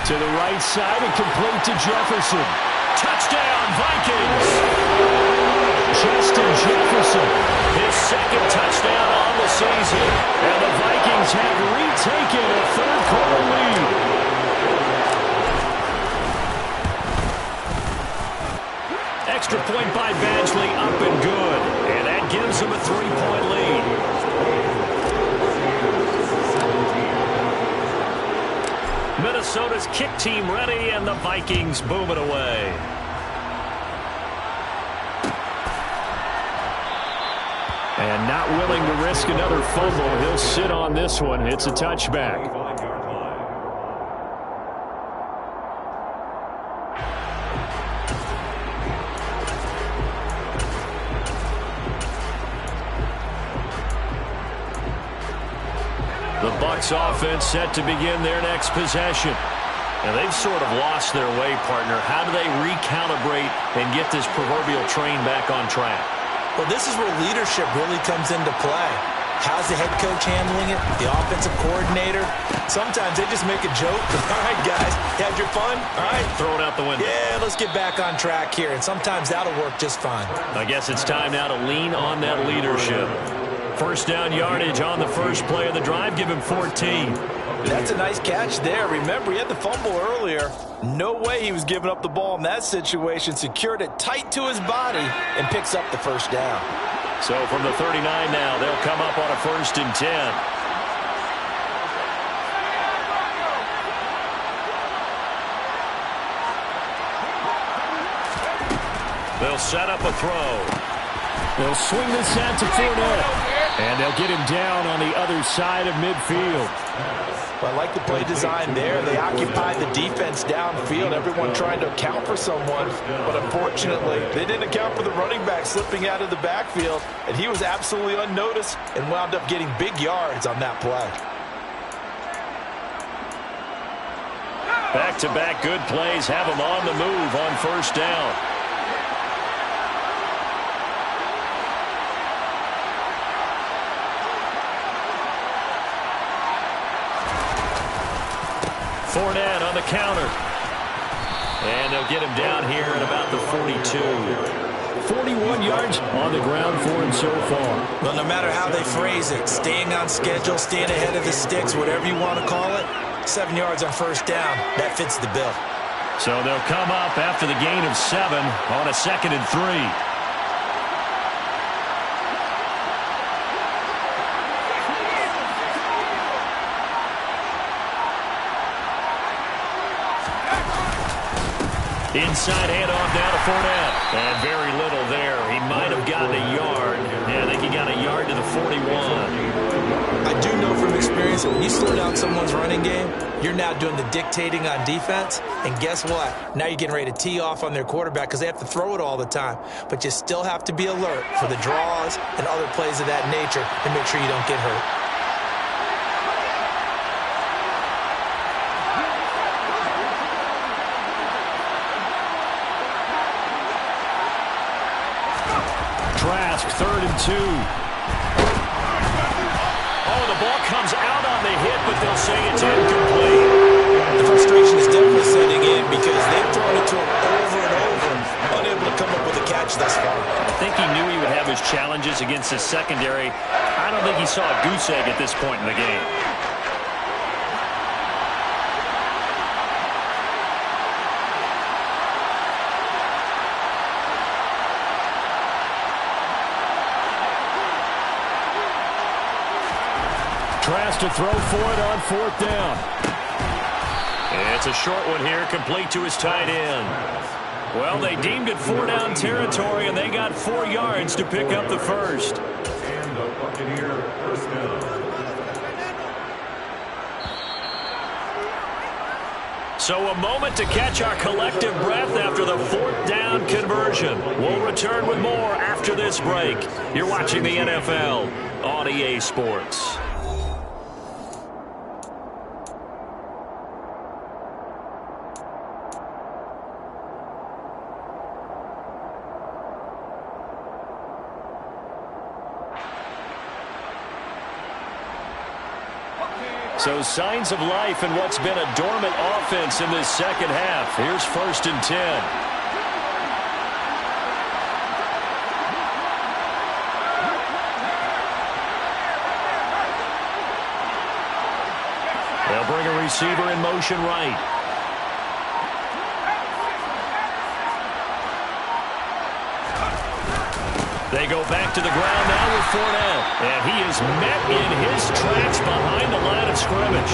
To the right side and complete to Jefferson. Touchdown Vikings! Justin Jefferson, his 2nd touchdown on the season. And the Vikings have retaken a 3rd-quarter lead. Extra point by Badgley, up and good. And that gives him a 3-point lead. Minnesota's kick team ready, and the Vikings boom it away. And not willing to risk another fumble. He'll sit on this one. It's a touchback. The Bucs offense set to begin their next possession. And they've sort of lost their way, partner. How do they recalibrate and get this proverbial train back on track? Well, this is where leadership really comes into play. How's the head coach handling it? The offensive coordinator? Sometimes they just make a joke. All right, guys, you had your fun? All right. Throw it out the window. Yeah, let's get back on track here. And sometimes that'll work just fine. I guess it's time now to lean on that leadership. First down yardage on the first play of the drive. Give him 14. That's a nice catch there. Remember, he had the fumble earlier. No way he was giving up the ball in that situation. Secured it tight to his body and picks up the first down. So from the 39 now, they'll come up on a 1st and 10. They'll set up a throw. They'll swing this out to Fournette. And they'll get him down on the other side of midfield. Well, I like the play design there. They occupied the defense downfield, everyone trying to account for someone. But unfortunately, they didn't account for the running back slipping out of the backfield. And he was absolutely unnoticed and wound up getting big yards on that play. Back-to-back good plays have him on the move on first down. Fournette on the counter. And they'll get him down here at about the 42. 41 yards on the ground for him so far. Well, no matter how they phrase it, staying on schedule, staying ahead of the sticks, whatever you want to call it, 7 yards on first down, that fits the bill. So they'll come up after the gain of 7 on a 2nd and 3. Inside handoff down to Fournette. And very little there. He might have gotten a yard. Yeah, I think he got a yard to the 41. I do know from experience that when you slow down someone's running game, you're now doing the dictating on defense. And guess what? Now you're getting ready to tee off on their quarterback because they have to throw it all the time. But you still have to be alert for the draws and other plays of that nature and make sure you don't get hurt. Trask, 3rd and 2. Oh, the ball comes out on the hit, but they'll say it's incomplete. The frustration is definitely setting in because they've thrown it to him over and over. come up with a catch thus far. I think he knew he would have his challenges against his secondary. I don't think he saw a goose egg at this point in the game. Tries to throw for it on 4th down. It's a short one here, complete to his tight end. Well, they deemed it 4-down territory, and they got 4 yards to pick up the first. And the Buccaneer first down. So a moment to catch our collective breath after the 4th down conversion. We'll return with more after this break. You're watching the NFL on EA Sports. So signs of life in what's been a dormant offense in this second half. Here's 1st and 10. They'll bring a receiver in motion right. They go back to the ground now with Fournette. And he is met in his tracks behind the line of scrimmage.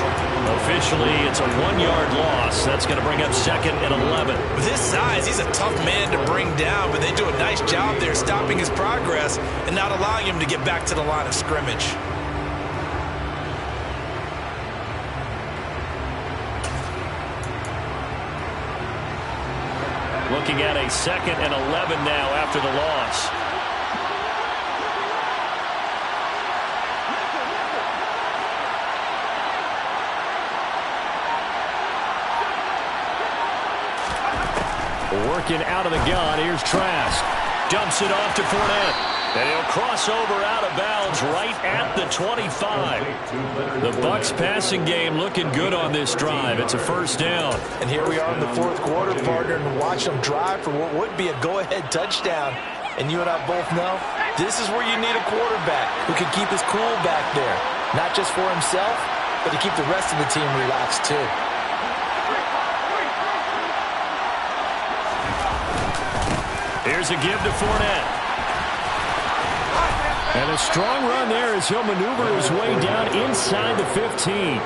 Officially, it's a 1-yard loss. That's going to bring up 2nd and 11. With his size, he's a tough man to bring down, but they do a nice job there stopping his progress and not allowing him to get back to the line of scrimmage. Looking at a 2nd and 11 now after the loss. Working out of the gun. Here's Trask. Dumps it off to Fournette. And he'll cross over out of bounds right at the 25. The Bucs passing game looking good on this drive. It's a 1st down. And here we are in the 4th quarter, partner, and watch them drive for what would be a go-ahead touchdown. And you and I both know this is where you need a quarterback who can keep his cool back there. Not just for himself, but to keep the rest of the team relaxed too. Here's a give to Fournette. And a strong run there as he'll maneuver his way down inside the 15.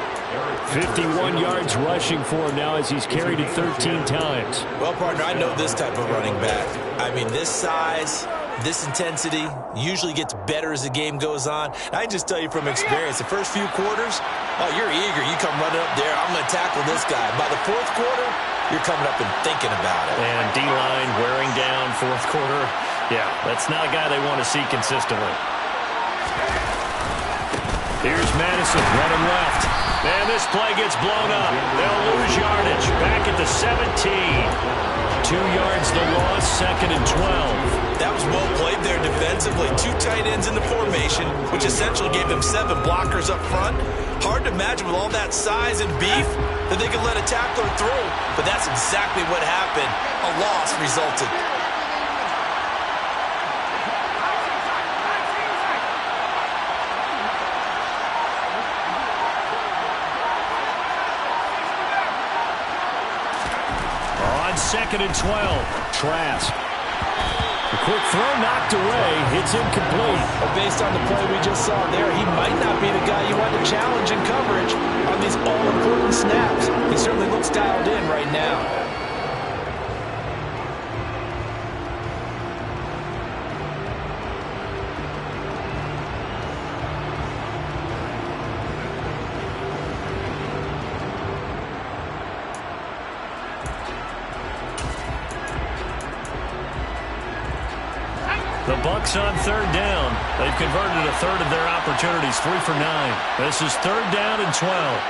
51 yards rushing for him now as he's carried it 13 times. Well, partner, I know this type of running back. I mean, this size, this intensity usually gets better as the game goes on. I can just tell you from experience, the first few quarters, oh, you're eager. You come running up there, I'm going to tackle this guy. By the 4th quarter, you're coming up and thinking about it. And D-line wearing down 4th quarter. Yeah, that's not a guy they want to see consistently. Here's Madison running left. And this play gets blown up. They'll lose yardage. Back at the 17. 2 yards the loss, 2nd and 12. That was well played there defensively. 2 tight ends in the formation, which essentially gave them 7 blockers up front. Hard to imagine with all that size and beef that they could let a tackler through. But that's exactly what happened. A loss resulted. On 2nd and 12, Trask. A quick throw knocked away. It's incomplete. Well, based on the play we just saw there, he might not be the guy you want to challenge in coverage on these all-important snaps. He certainly looks dialed in right now. The Bucs on 3rd down. They've converted a third of their opportunities, 3 for 9. This is 3rd down and 12.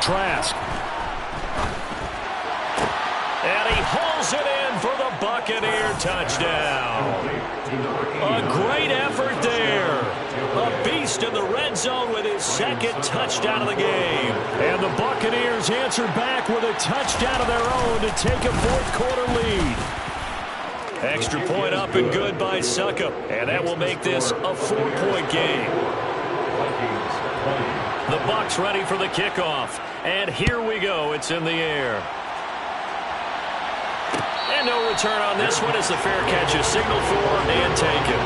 Trask. And he hauls it in for the Buccaneer touchdown. A great effort there. A beast in the red zone with his second touchdown of the game. And the Buccaneers answer back with a touchdown of their own to take a fourth-quarter lead. Extra point up and good by Succop. And that will make this a 4-point game. The Bucs ready for the kickoff. And here we go. It's in the air. And no return on this one as the fair catch is signaled for and taken.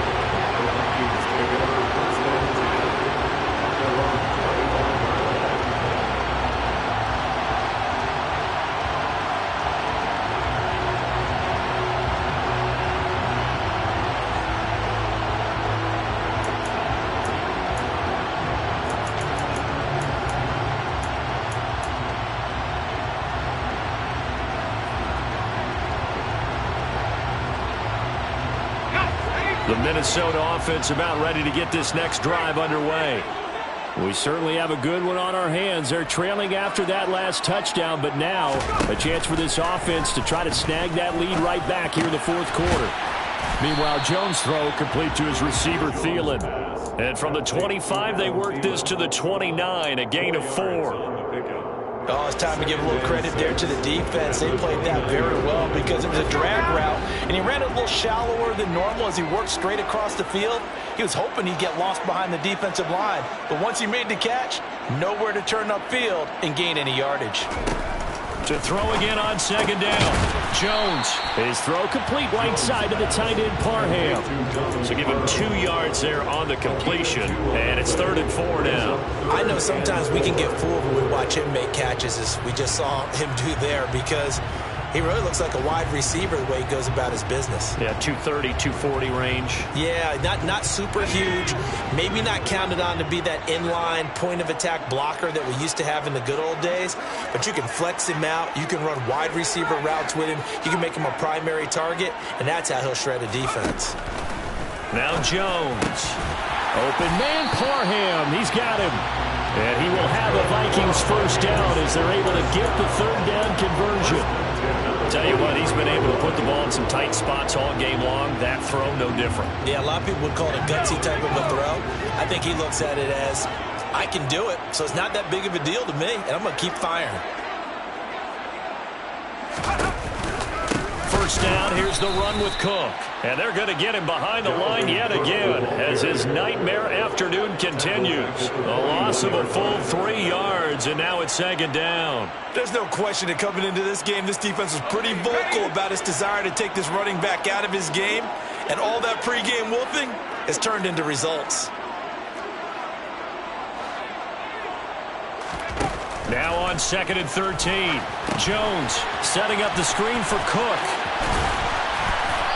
The Minnesota offense about ready to get this next drive underway. We certainly have a good one on our hands. They're trailing after that last touchdown, but now a chance for this offense to try to snag that lead right back here in the fourth quarter. Meanwhile, Jones' throw complete to his receiver, Thielen. And from the 25, they work this to the 29, a gain of 4. Oh, it's time to give a little credit there to the defense. They played that very well because it was a drag route, and he ran it a little shallower than normal as he worked straight across the field. He was hoping he'd get lost behind the defensive line, but once he made the catch, nowhere to turn upfield and gain any yardage. To throw again on second down. Jones. His throw complete right side to the tight end Parham. So give him 2 yards there on the completion. And it's 3rd and 4 now. I know sometimes we can get fooled when we watch him make catches, as we just saw him do there, because he really looks like a wide receiver the way he goes about his business. Yeah, 230, 240 range. Yeah, not super huge. Maybe not counted on to be that inline point-of-attack blocker that we used to have in the good old days. But you can flex him out. You can run wide receiver routes with him. You can make him a primary target, and that's how he'll shred a defense. Now Jones. Open man, Parham. He's got him. And he will have a Vikings first down as they're able to get the 3rd down conversion. Tell you what, he's been able to put the ball in some tight spots all game long. That throw, no different. Yeah, a lot of people would call it a gutsy type of a throw. I think he looks at it as, I can do it, so it's not that big of a deal to me, and I'm going to keep firing. First down, here's the run with Cook. And they're going to get him behind the line yet again as his nightmare afternoon continues. A loss of a full 3 yards, and now it's 2nd down. There's no question that coming into this game, this defense was pretty vocal about its desire to take this running back out of his game. And all that pregame wolfing has turned into results. Now on 2nd and 13. Jones setting up the screen for Cook.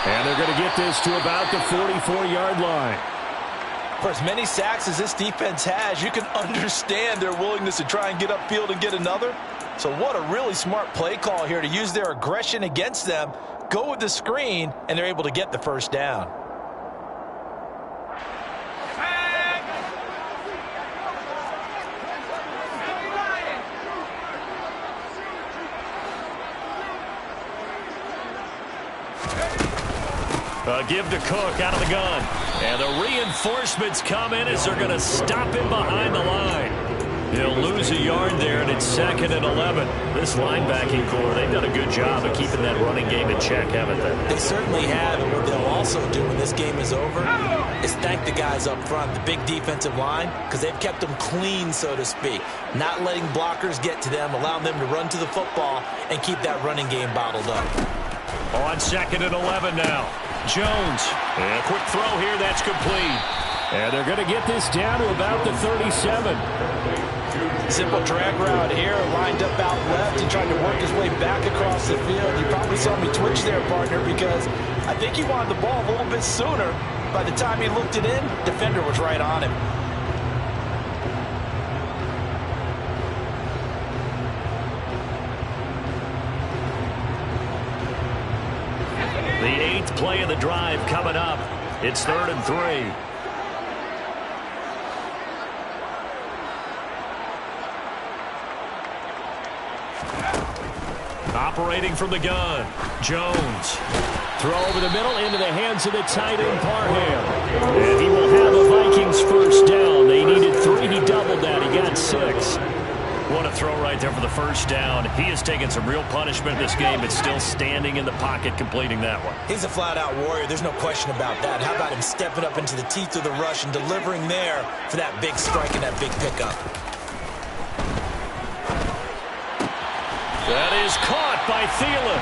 And they're going to get this to about the 44-yard line. For as many sacks as this defense has, you can understand their willingness to try and get upfield and get another. So what a really smart play call here to use their aggression against them, go with the screen, and they're able to get the first down. Give to Cook out of the gun. And the reinforcements come in as they're going to stop him behind the line. He'll lose a yard there, and it's 2nd and 11. This linebacking core, they've done a good job of keeping that running game in check, haven't they? They certainly have, and what they'll also do when this game is over is thank the guys up front, the big defensive line, because they've kept them clean, so to speak. Not letting blockers get to them, allowing them to run to the football and keep that running game bottled up. On 2nd and 11 now. Jones. And a quick throw here, that's complete. And they're going to get this down to about the 37. Simple drag route here, lined up out left and trying to work his way back across the field. You probably saw me twitch there, partner, because I think he wanted the ball a little bit sooner. By the time he looked it in, defender was right on him. The 8th play of the drive coming up. It's 3rd and 3. Operating from the gun. Jones. Throw over the middle into the hands of the tight end Parham. And he will have a Viking Vikings first down. They needed 3. He doubled that. He got 6. What a throw right there for the first down. He has taken some real punishment in this game, but still standing in the pocket completing that one. He's a flat-out warrior. There's no question about that. How about him stepping up into the teeth of the rush and delivering there for that big strike and that big pickup? That is caught by Thielen.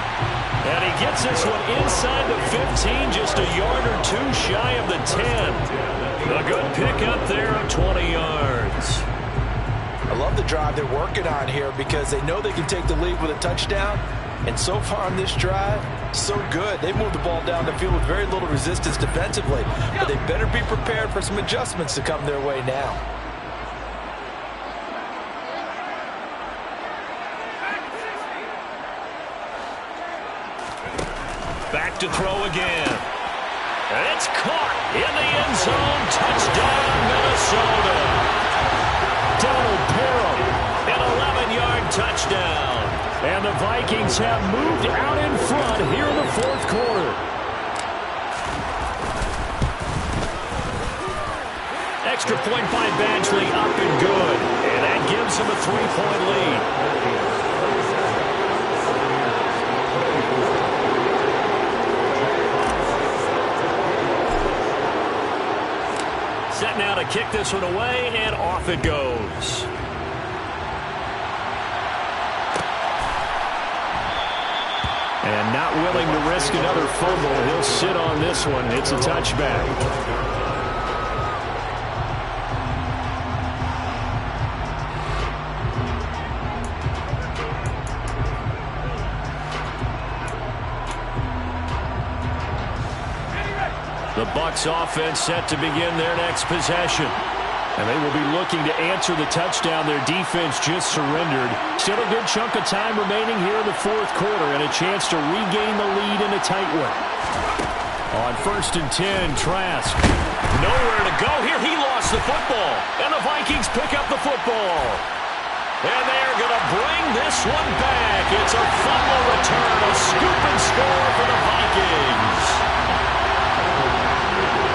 And he gets this one inside the 15, just a yard or 2 shy of the 10. A good pickup there of 20 yards. I love the drive they're working on here because they know they can take the lead with a touchdown. And so far on this drive, so good. They moved the ball down the field with very little resistance defensively. But they better be prepared for some adjustments to come their way now. Back to throw again. And it's caught in the end zone. Touchdown, Minnesota. Donald Parham, an 11-yard touchdown. And the Vikings have moved out in front here in the fourth quarter. Extra point by Badgley, up and good. And that gives him a 3-point lead. Set now to kick this one away, and off it goes. And not willing to risk another fumble. He'll sit on this one. It's a touchback. The Bucs offense set to begin their next possession. And they will be looking to answer the touchdown their defense just surrendered. Still a good chunk of time remaining here in the fourth quarter and a chance to regain the lead in a tight one. On 1st and 10, Trask. Nowhere to go here. He lost the football. And the Vikings pick up the football. And they're going to bring this one back. It's a fumble return. A scoop and score for the Vikings.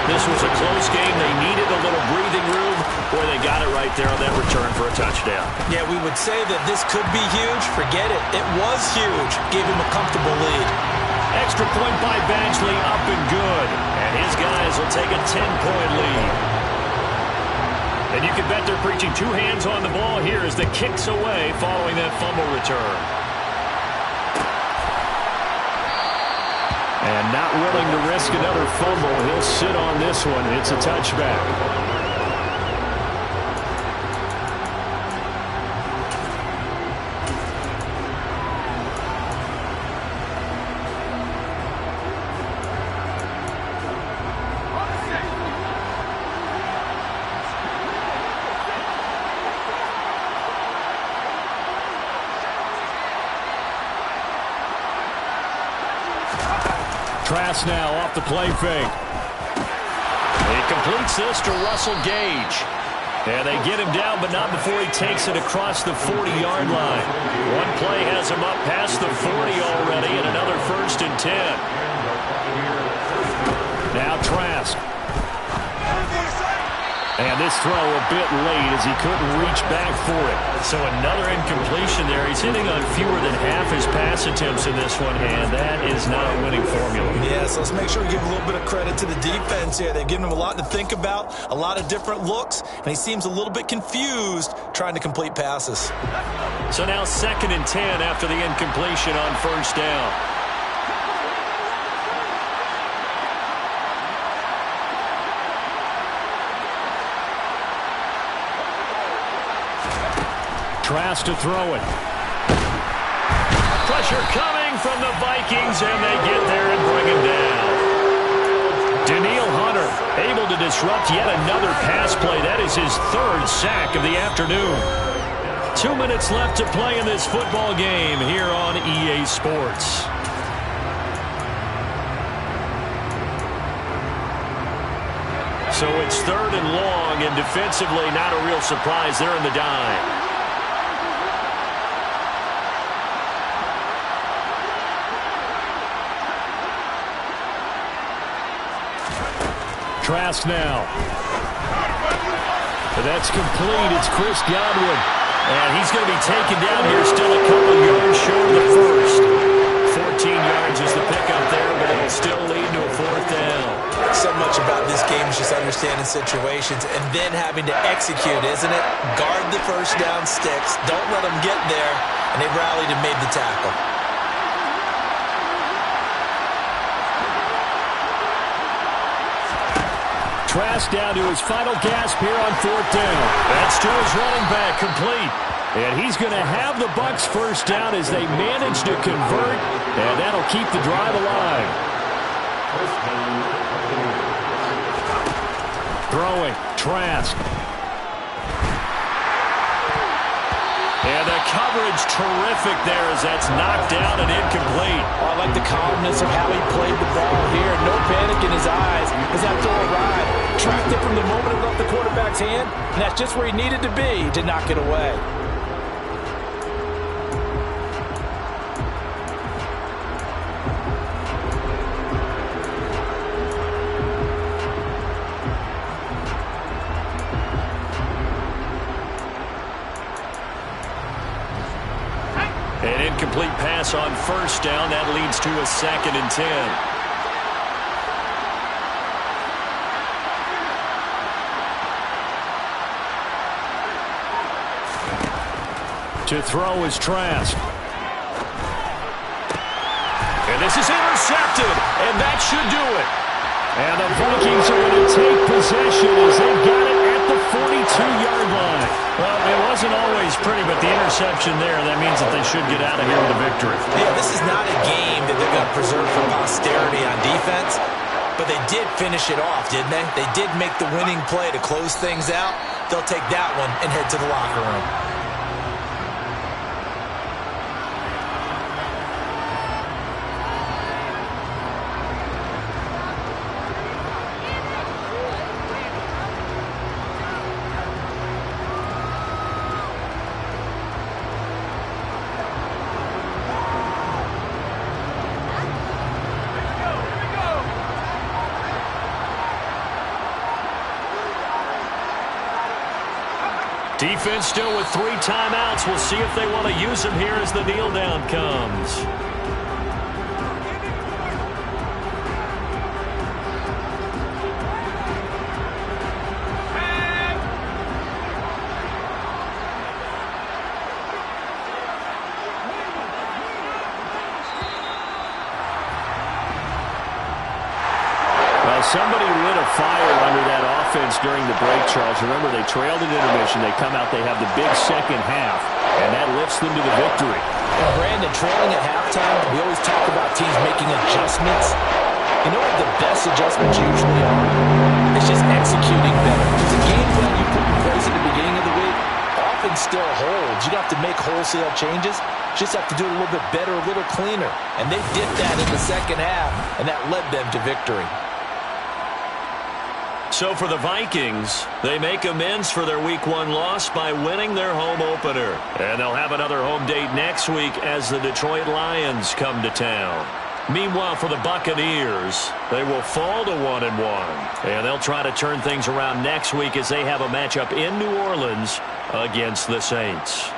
This was a close game. They needed a little breathing room, where they got it right there on that return for a touchdown. Yeah, we would say that this could be huge. Forget it. It was huge. Gave him a comfortable lead. Extra point by Badgley, up and good. And his guys will take a 10-point lead. And you can bet they're preaching 2 hands on the ball here as the kick's away following that fumble return. And not willing to risk another fumble. He'll sit on this one. It's a touchback. Trask now off the play fake. He completes this to Russell Gage. And they get him down, but not before he takes it across the 40-yard line. One play has him up past the 40 already, and another 1st and 10. Now Trask. And this throw a bit late as he couldn't reach back for it. So another incompletion there. He's hitting on fewer than half his pass attempts in this one, and that is not a winning formula. Yeah, so let's make sure we give a little bit of credit to the defense here. They've given him a lot to think about, a lot of different looks, and he seems a little bit confused trying to complete passes. So now 2nd and 10 after the incompletion on 1st down. Trask to throw it. Pressure coming from the Vikings, and they get there and bring him down. Daniil Hunter able to disrupt yet another pass play. That is his 3rd sack of the afternoon. 2 minutes left to play in this football game here on EA Sports. So it's 3rd and long, and defensively not a real surprise. They're in the dime. Trask now. That's complete. It's Chris Godwin. And he's going to be taken down here still a couple yards short of the first. 14 yards is the pickup there, but it'll still lead to a fourth down. So much about this game is just understanding situations and then having to execute, isn't it? Guard the first down sticks. Don't let them get there. And they rallied and made the tackle. Trask down to his final gasp here on fourth down. That's to his running back, complete. And he's going to have the Bucs first down as they manage to convert, and that'll keep the drive alive. Throwing, Trask. And the coverage terrific there as that's knocked down and incomplete. Oh, I like the calmness of how he played the ball here. No panic in his eyes as that throw arrived. Tracked it from the moment it left the quarterback's hand, and that's just where he needed to be to knock it away. An incomplete pass on first down. That leads to a 2nd and 10. To throw is Trask. And this is intercepted. And that should do it. And the Vikings are going to take possession as they've got it at the 42-yard line. Well, it wasn't always pretty, but the interception there, that means that they should get out of here with a victory. Yeah, this is not a game that they're going to preserve for posterity on defense, but they did finish it off, didn't they? They did make the winning play to close things out. They'll take that one and head to the locker room. Defense still with 3 timeouts. We'll see if they want to use them here as the kneel down comes. Somebody lit a fire under that offense during the break, Charles. Remember, they trailed at intermission. They come out, they have the big second half, and that lifts them to the victory. And Brandon, trailing at halftime, we always talk about teams making adjustments. You know what the best adjustments usually are? It's just executing better. Because the game plan you put in place at the beginning of the week often still holds. You don't have to make wholesale changes. You just have to do it a little bit better, a little cleaner. And they did that in the second half, and that led them to victory. So for the Vikings, they make amends for their Week 1 loss by winning their home opener. And they'll have another home date next week as the Detroit Lions come to town. Meanwhile, for the Buccaneers, they will fall to 1-1. And they'll try to turn things around next week as they have a matchup in New Orleans against the Saints.